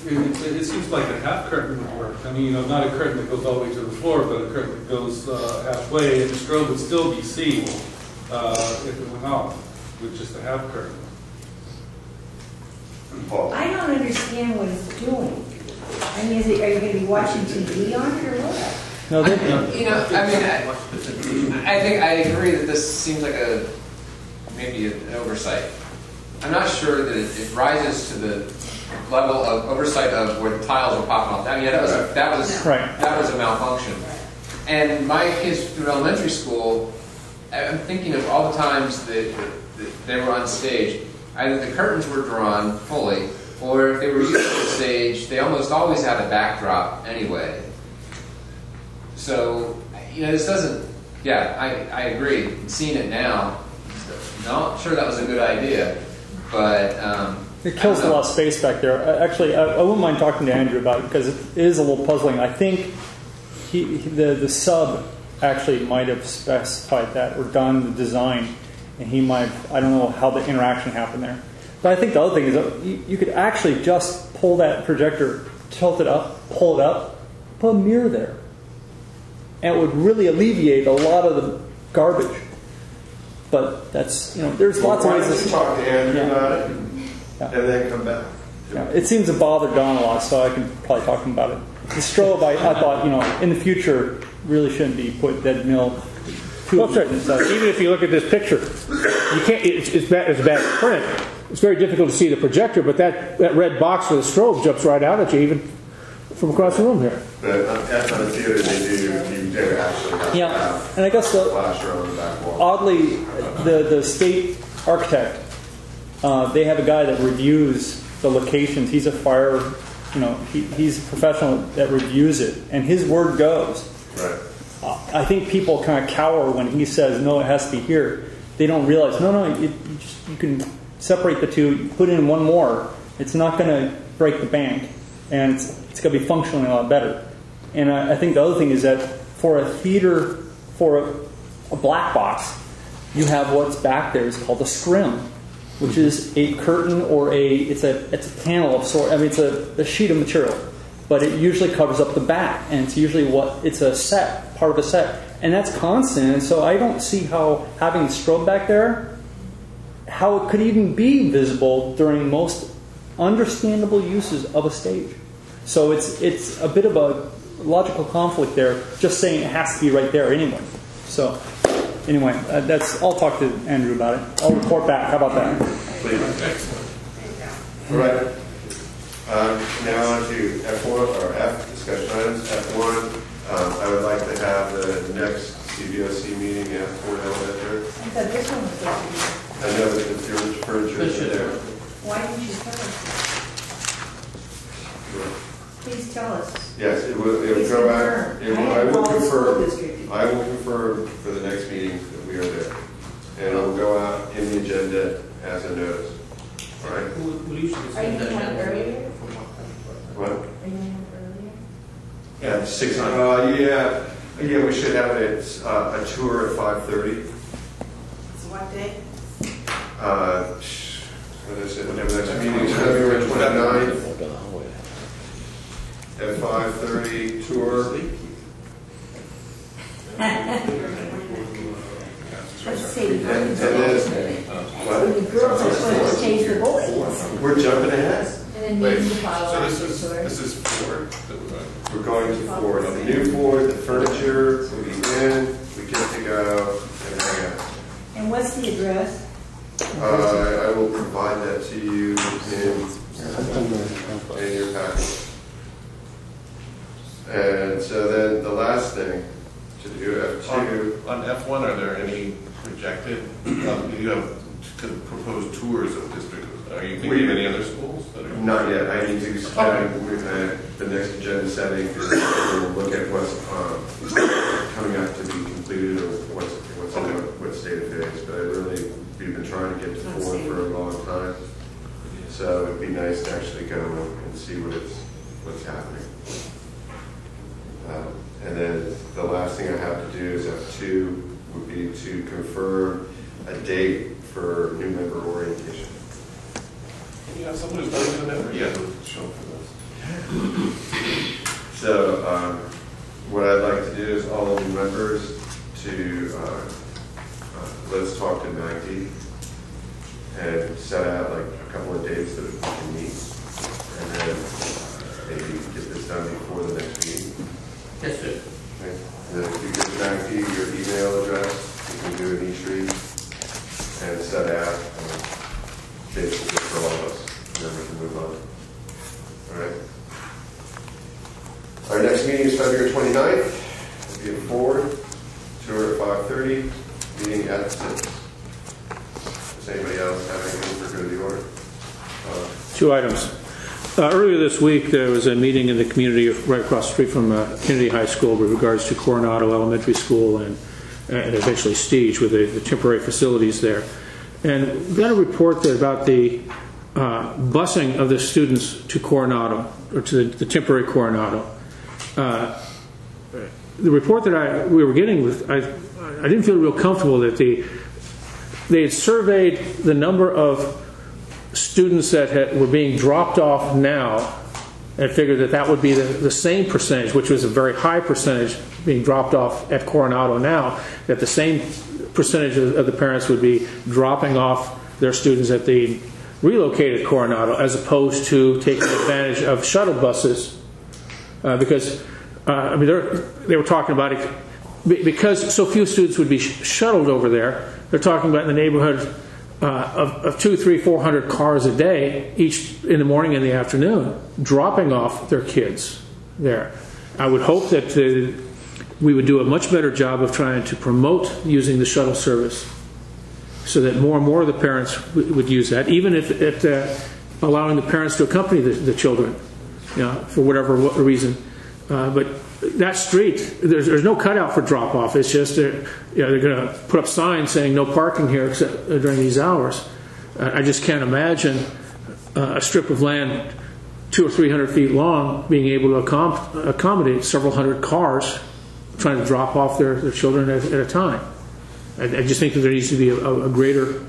It seems like a half curtain would work. I mean, not a curtain that goes all the way to the floor, but a curtain that goes halfway, and the strobe would still be seen if it went off with just a half curtain. I don't understand what it's doing. I mean, are you going to be watching TV on it or what? No, I think I agree that this seems like maybe an oversight. I'm not sure that it rises to the level of oversight of where the tiles are popping off. I mean, that was a malfunction. And my kids through elementary school, I'm thinking of all the times that they were on stage. Either the curtains were drawn fully, or if they were using the stage, they almost always had a backdrop anyway. So, this doesn't, I agree. Seeing it now, not sure that was a good idea, but... it kills a lot of space back there. Actually, I wouldn't mind talking to Andrew about it because it is a little puzzling. I think the sub actually might have specified that or done the design, and he might have, I don't know how the interaction happened there. But I think the other thing is that you could actually just pull that projector, tilt it up, pull it up, put a mirror there. And it would really alleviate a lot of the garbage. But that's, there's lots of ways to talk to Andrew about it and then come back. Yeah. It seems to bother Don a lot, so I can probably talk to him about it. The strobe, I thought, in the future, really shouldn't be put dead mill. Even if you look at this picture, you can't. It's bad print. It's very difficult to see the projector, but that red box with the strobe jumps right out at you, even from across the room here. But that's on the theater they do. You do actually have to have and I guess flasher on the back wall. Oddly, the state architect, they have a guy that reviews the locations. He's a fire, he's a professional that reviews it, and his word goes. Right. I think people kind of cower when he says, no, it has to be here. They don't realize, you can separate the two, you put in one more, it's not going to break the bank, and it's going to be functioning a lot better. And I think the other thing is that for a theater, for a black box, you have what's back there is called a scrim, which is a curtain or it's a panel of sort. I mean, it's a sheet of material, but it usually covers up the back, and it's usually it's a set, part of a set, and that's constant. And so I don't see how having strobe back there, how it could even be visible during most understandable uses of a stage. So it's a bit of a logical conflict there, just saying it has to be right there anyway. So anyway, I'll talk to Andrew about it. I'll report back. How about that? All right. Now on to F1 or F discussion items. F1, I would like to have the next CBOC meeting at Fort Elementary. I thought this one was supposed to be. I know that the furniture is there. Why didn't you tell us? Please tell us. Yes, it will go back. I will confirm for the next meeting that we are there. And it will go out in the agenda as a notice. All right? Are you going to have it earlier? What? Are you going to have it earlier? Yeah, 600. Yeah, we should have it a tour at 5:30. So what day? What is it? The next meeting is February 29th. At 5:30 tour. Let's see. And then, what? The girls are supposed to change the boys. We're jumping ahead. And then Wait, meetings to follow so up. this is Ford that we're going to. We're going to Ford. The new Ford, the furniture will be in. We get to go and hang out. And what's the address? I will provide that to you in your package. And so then the last thing to do, F2. On F1, are there any projected? You have proposed tours of districts. Are you thinking of any other schools? That are Not yet. I need to the next agenda setting to look at what's coming up to be completed or what state affairs. But we've been trying to get to 4 for a long time. So it'd be nice to actually go and see what's happening. And then the last thing I have to do is F2 would be to confirm a date for new member orientation. You have someone who's done the member? Yeah, show for this. So what I'd like to do is all the new members to let's talk to Maggie and set out like a couple of dates that we can meet, and then maybe get this done before the next meeting. Yes, sir. Okay. And then if you give Maggie your email address, you can do an e-street and set out basically for all of us, and then we can move on. All right. Our next meeting is February 29th. It'll be at 4, tour at 5:30, meeting at 6. Does anybody else have anything for good of the order? 2 items. Earlier this week, there was a meeting in the community right across the street from Kennedy High School with regards to Coronado Elementary School and eventually Stige with the temporary facilities there. And we got a report there about the busing of the students to Coronado, or to the temporary Coronado. The report that we were getting, I didn't feel real comfortable that they had surveyed the number of students that were being dropped off now and figured that would be the same percentage, which was a very high percentage being dropped off at Coronado now, that the same percentage of the parents would be dropping off their students at the relocated Coronado as opposed to taking advantage of shuttle buses. Because, they were talking about it, because so few students would be shuttled over there, they're talking about in the neighborhood of 200, 300, 400 cars a day, each in the morning and the afternoon, dropping off their kids there. I would hope that we would do a much better job of trying to promote using the shuttle service so that more and more of the parents would use that, even if allowing the parents to accompany the children, for whatever reason. But that street, there's no cutout for drop-off. It's just they're going to put up signs saying no parking here except during these hours. I just can't imagine a strip of land 200 or 300 feet long being able to accommodate several hundred cars trying to drop off their children at a time. I just think that there needs to be a greater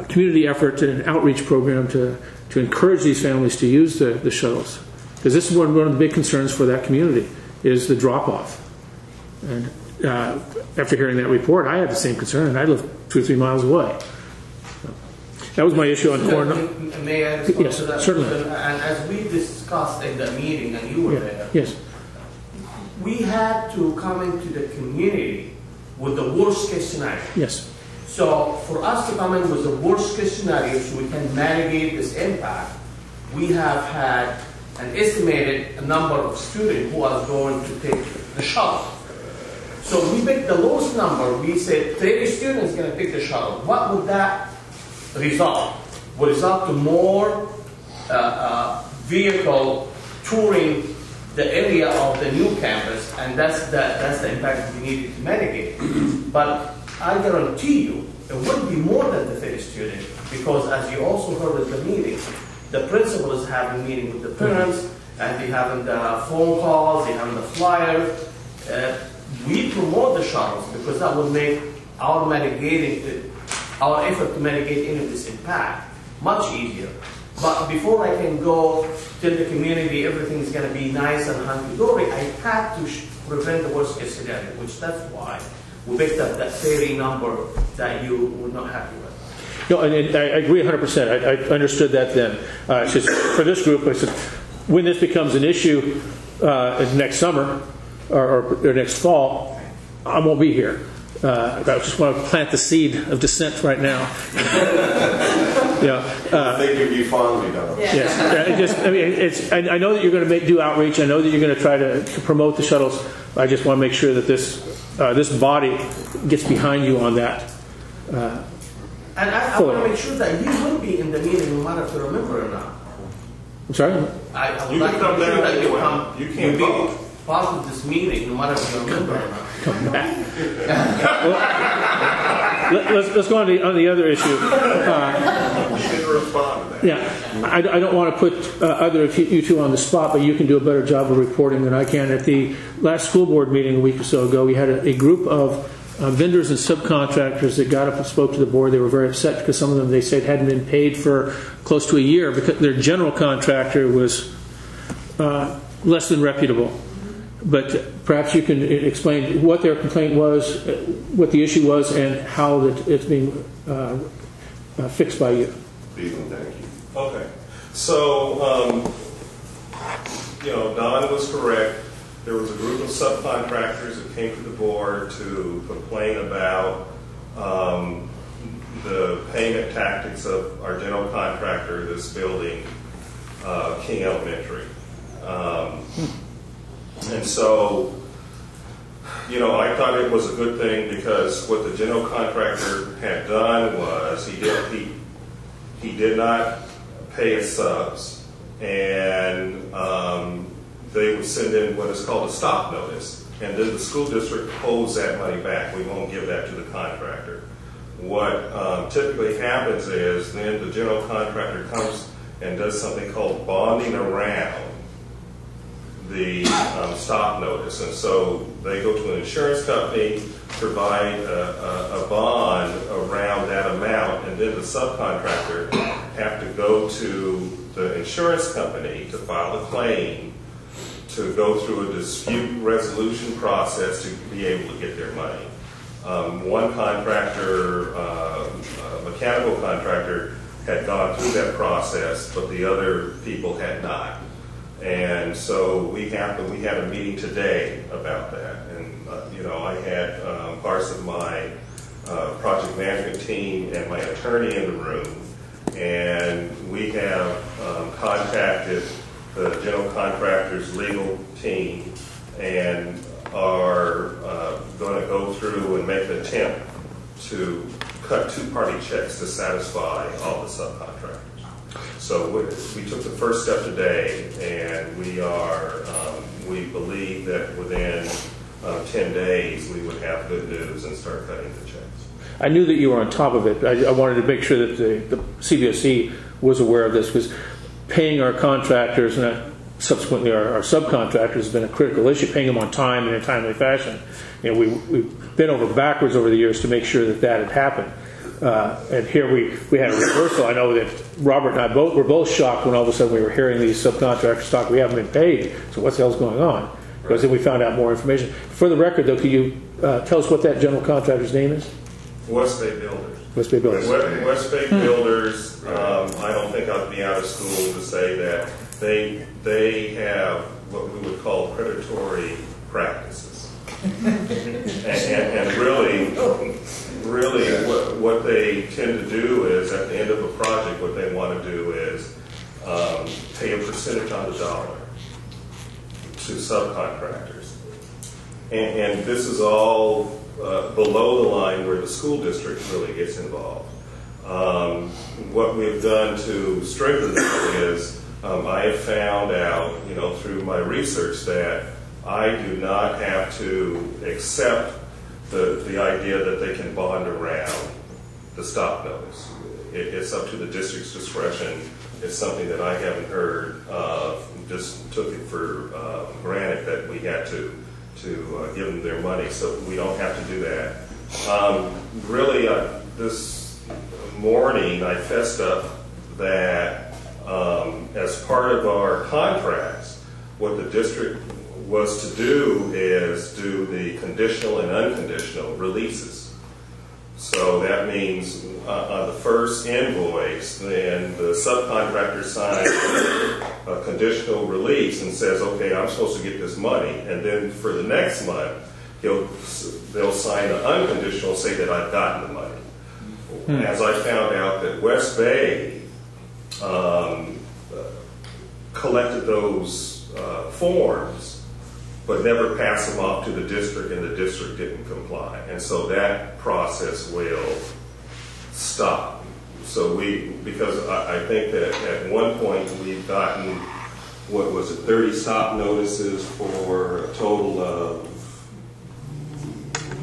community effort and an outreach program to encourage these families to use the shuttles. Because this is one of the big concerns for that community, is the drop-off. And after hearing that report, I had the same concern, and I live 2 or 3 miles away. That was my issue on Coronado. May I respond yes, to that? certainly. And as we discussed in the meeting, and you were there, yes, we had to come into the community with the worst-case scenario. Yes. So for us to come in with the worst-case scenario so we can mitigate this impact, we have had an estimated number of students who are going to take the shuttle. So we picked the lowest number. We said 30 students going to take the shuttle. What would that result? Would result to more vehicle touring the area of the new campus, and that's the impact we needed to mitigate. But I guarantee you, it wouldn't be more than the 30 students, because as you also heard at the meeting, the principal is having meeting with the parents, and they having the phone calls, they having the flyers. We promote the shuttles because that will make our effort to mitigate any of this impact much easier. But before I can go tell the community everything's going to be nice and hunky-dory, I have to prevent the worst case scenario, which that's why we picked up that 30 number that you were not happy with. No, and I agree 100%. I understood that then. It's just for this group, I said, when this becomes an issue next summer or next fall, I won't be here. I just want to plant the seed of dissent right now. I think you'd be fondly done. Yes. I know that you're going to do outreach. I know that you're going to try to promote the shuttles. I just want to make sure that this this body gets behind you on that. And I want to make sure that you will be in the meeting no matter if you remember or not. I'm sorry? I would You like can to come make sure down that you anyway. come. You can't be vote. part of this meeting no matter if you remember or not. Come back. Let's go on to the other issue. You didn't respond to that. Yeah, I don't want to put either of you two on the spot, but you can do a better job of reporting than I can. At the last school board meeting a week or so ago, we had a group of vendors and subcontractors that got up and spoke to the board. They were very upset because some of them, they said, hadn't been paid for close to a year because their general contractor was less than reputable. But perhaps you can explain what their complaint was, what the issue was, and how that it's being fixed by you. Thank you. Okay. So, Don was correct. There was a group of subcontractors that came to the board to complain about the payment tactics of our general contractor that's building King Elementary. And so, I thought it was a good thing because what the general contractor had done was he did not pay his subs, and they would send in what is called a stop notice, and then the school district holds that money back. We won't give that to the contractor. What typically happens is then the general contractor comes and does something called bonding around the stop notice, and so they go to an insurance company, provide a bond around that amount, and then the subcontractor have to go to the insurance company to file a claim, to go through a dispute resolution process to be able to get their money. One contractor, a mechanical contractor, had gone through that process, but the other people had not. And so we had a meeting today about that, and I had parts of my project management team and my attorney in the room, and we have contacted the general contractor's legal team and are going to go through and make an attempt to cut two-party checks to satisfy all the subcontractors. So we took the first step today, and we believe that within 10 days we would have good news and start cutting the checks. I knew that you were on top of it. I wanted to make sure that the CBOC was aware of this, because paying our contractors and subsequently our subcontractors has been a critical issue, paying them on time and in a timely fashion. We've been over backwards over the years to make sure that had happened. And here we had a reversal. I know that Robert and I were both shocked when all of a sudden we were hearing these subcontractors talk, we haven't been paid, so what the hell's going on? Because then we found out more information. For the record, though, could you tell us what that general contractor's name is? West Bay Builders. West Bay Builders. West Bay Builders, I don't think I'd be out of school to say that they have what we would call predatory practices. and really what they tend to do is, at the end of a project, what they want to do is pay a percentage on the dollar to subcontractors. And this is all below the line where the school district really gets involved. What we've done to strengthen that is I have found out, through my research, that I do not have to accept the idea that they can bond around the stop notice. It's up to the district's discretion. It's something that I haven't heard of. Just took it for granted that we had to give them their money, so we don't have to do that. This morning I fessed up that as part of our contracts, what the district was to do is do the conditional and unconditional releases. So that means on the first invoice, then the subcontractor signs a conditional release and says, okay, I'm supposed to get this money. And then for the next month, they'll sign an unconditional, say that I've gotten the money. As I found out that West Bay collected those forms but never pass them off to the district, and the district didn't comply. And so that process will stop. So because I think that at one point we've gotten, what was it, 30 stop notices for a total of?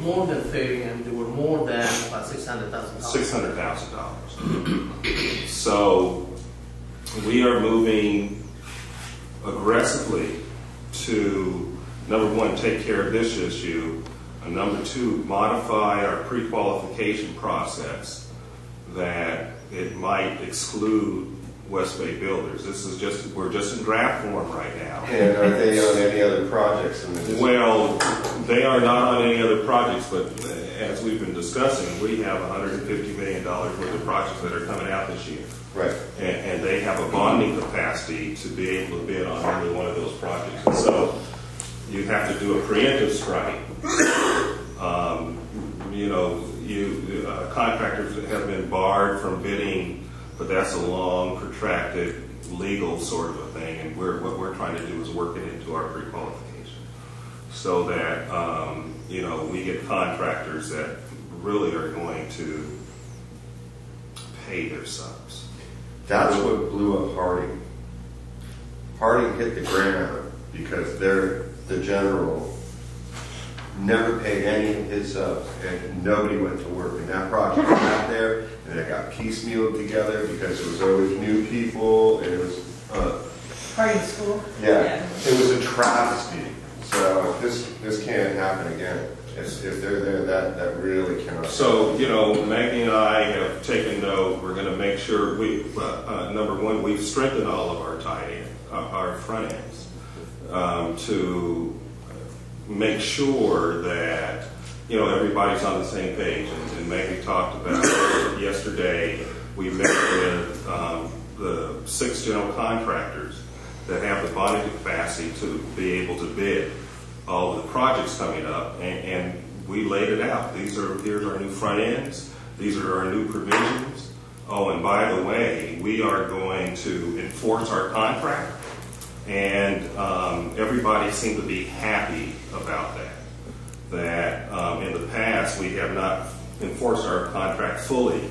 More than 30, and they were more than $600,000. $600,000. So we are moving aggressively to, number one, take care of this issue, and number two, modify our pre-qualification process that it might exclude West Bay builders. We're just in draft form right now. And are they on any other projects in the district? Well, they are not on any other projects, but as we've been discussing, we have $150 million worth of projects that are coming out this year. Right. And they have a bonding capacity to be able to bid on any one of those projects. And so you have to do a preemptive strike. Contractors have been barred from bidding, but that's a long, protracted, legal sort of a thing. And what we're trying to do is work it into our pre-qualification so that, we get contractors that really are going to pay their subs. That's what blew up Harding. Harding hit the ground because the general never paid any of his subs, and nobody went to work. And that project was out there, and it got piecemealed together because there was always new people, and it was Harding School? Yeah, it was a travesty. So this can't happen again. If they're there, that really cannot. So, Maggie and I have taken note. We're going to make sure number one, we've strengthened all of our our front ends to make sure that everybody's on the same page. And Maggie talked about yesterday. We met with the 6 general contractors that have the bonding capacity to be able to bid all of the projects coming up, and we laid it out. Here's our new front ends. These are our new provisions. Oh, and by the way, we are going to enforce our contract, and everybody seemed to be happy about that. That in the past we have not enforced our contract fully,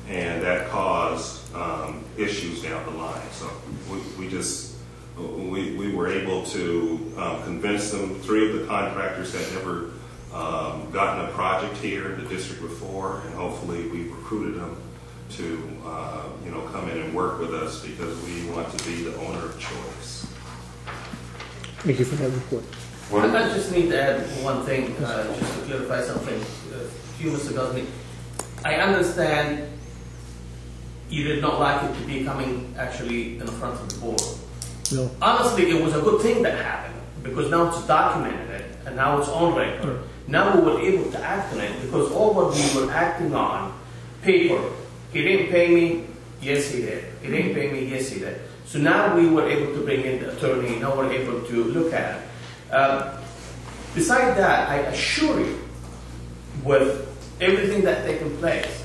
and that caused issues down the line. So we were able to convince them. 3 of the contractors had never gotten a project here in the district before, and hopefully we recruited them to come in and work with us because we want to be the owner of choice. Thank you for that report. I just need to add one thing, just to clarify something. Mr. Gosney, I understand you did not like it to be coming actually in the front of the board. No. Honestly, it was a good thing that happened because now it's documented and now it's on record. Now we were able to act on it because all what we were acting on, paper. He didn't pay me, yes he did. He didn't pay me, yes he did. So now we were able to bring in the attorney, now we're able to look at it. Besides that, I assure you, with everything that taken place,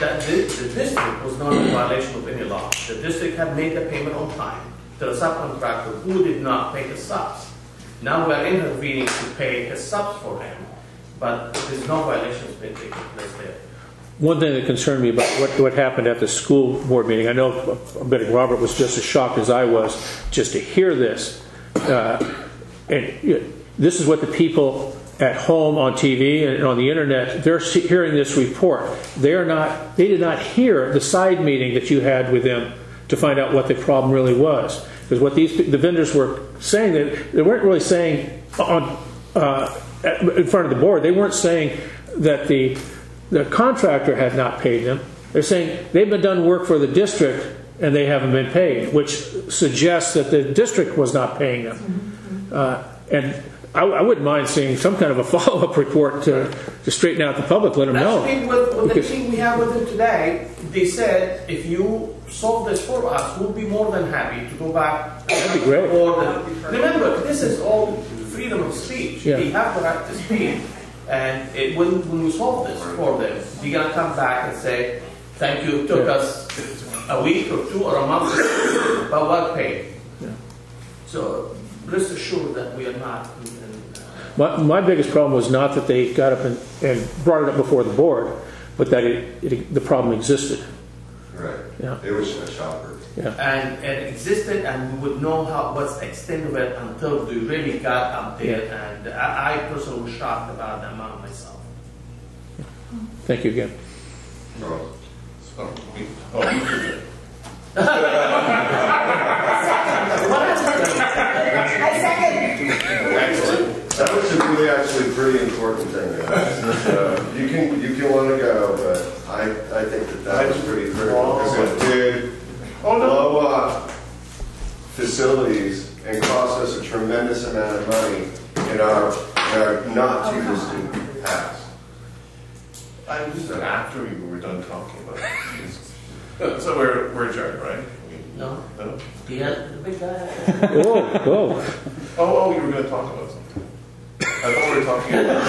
that the district was not in violation of any law. The district had made the payment on time to the subcontractor who did not pay his subs. Now we are intervening to pay his subs for him, but there's no violations been taking place there. One thing that concerned me about what happened at the school board meeting, I know Robert was just as shocked as I was just to hear this. And this is what the people at home on TV and on the internet, they're hearing this report. They did not hear the side meeting that you had with them to find out what the problem really was. Because what the vendors were saying, they weren't really saying in front of the board, they weren't saying that the contractor had not paid them. They're saying they've been done work for the district and they haven't been paid, which suggests that the district was not paying them. And I wouldn't mind seeing some kind of a follow-up report to straighten out the public, let them know. Actually, with the team we have with them today, they said if you solve this for us, we'll be more than happy to go back. That'd be great. Remember, this is all freedom of speech. Yeah. They have the right to speak. And when we solve this for them, they're going to come back and say, thank you, it took us a week or 2 or a month, but well paid. Yeah. So rest assured that we are not. My biggest problem was not that they got up and brought it up before the board, but that the problem existed. Right. Yeah. It was a shocker. Yeah. And it existed, and we would know what's the extent of it until we really got up there. Yeah. And I personally was shocked about the amount myself. Thank you again. I second. Excellent. That was really actually pretty important thing. You can want to go, but I think that was pretty critical because it did blow up facilities and cost us a tremendous amount of money in our not too distant past. I was after we were done talking about it. So we're adjourned, right? No. No? The big guy. Whoa. Oh, you were going to talk about something. I thought we were talking about.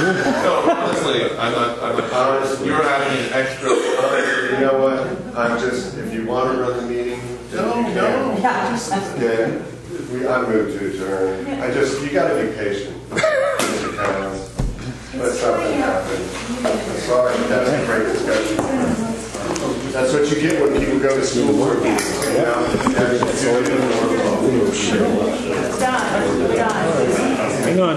No, honestly, I'm not. Honestly, you were having an extra. You know what? I'm just. If you want to run the meeting, then you can. Then I move to adjourn. You got to be patient. Mr. Collins. Let something happen. I'm sorry, but that's a great discussion. That's what you get when people go to school board meetings. You know? It's done. Hang on.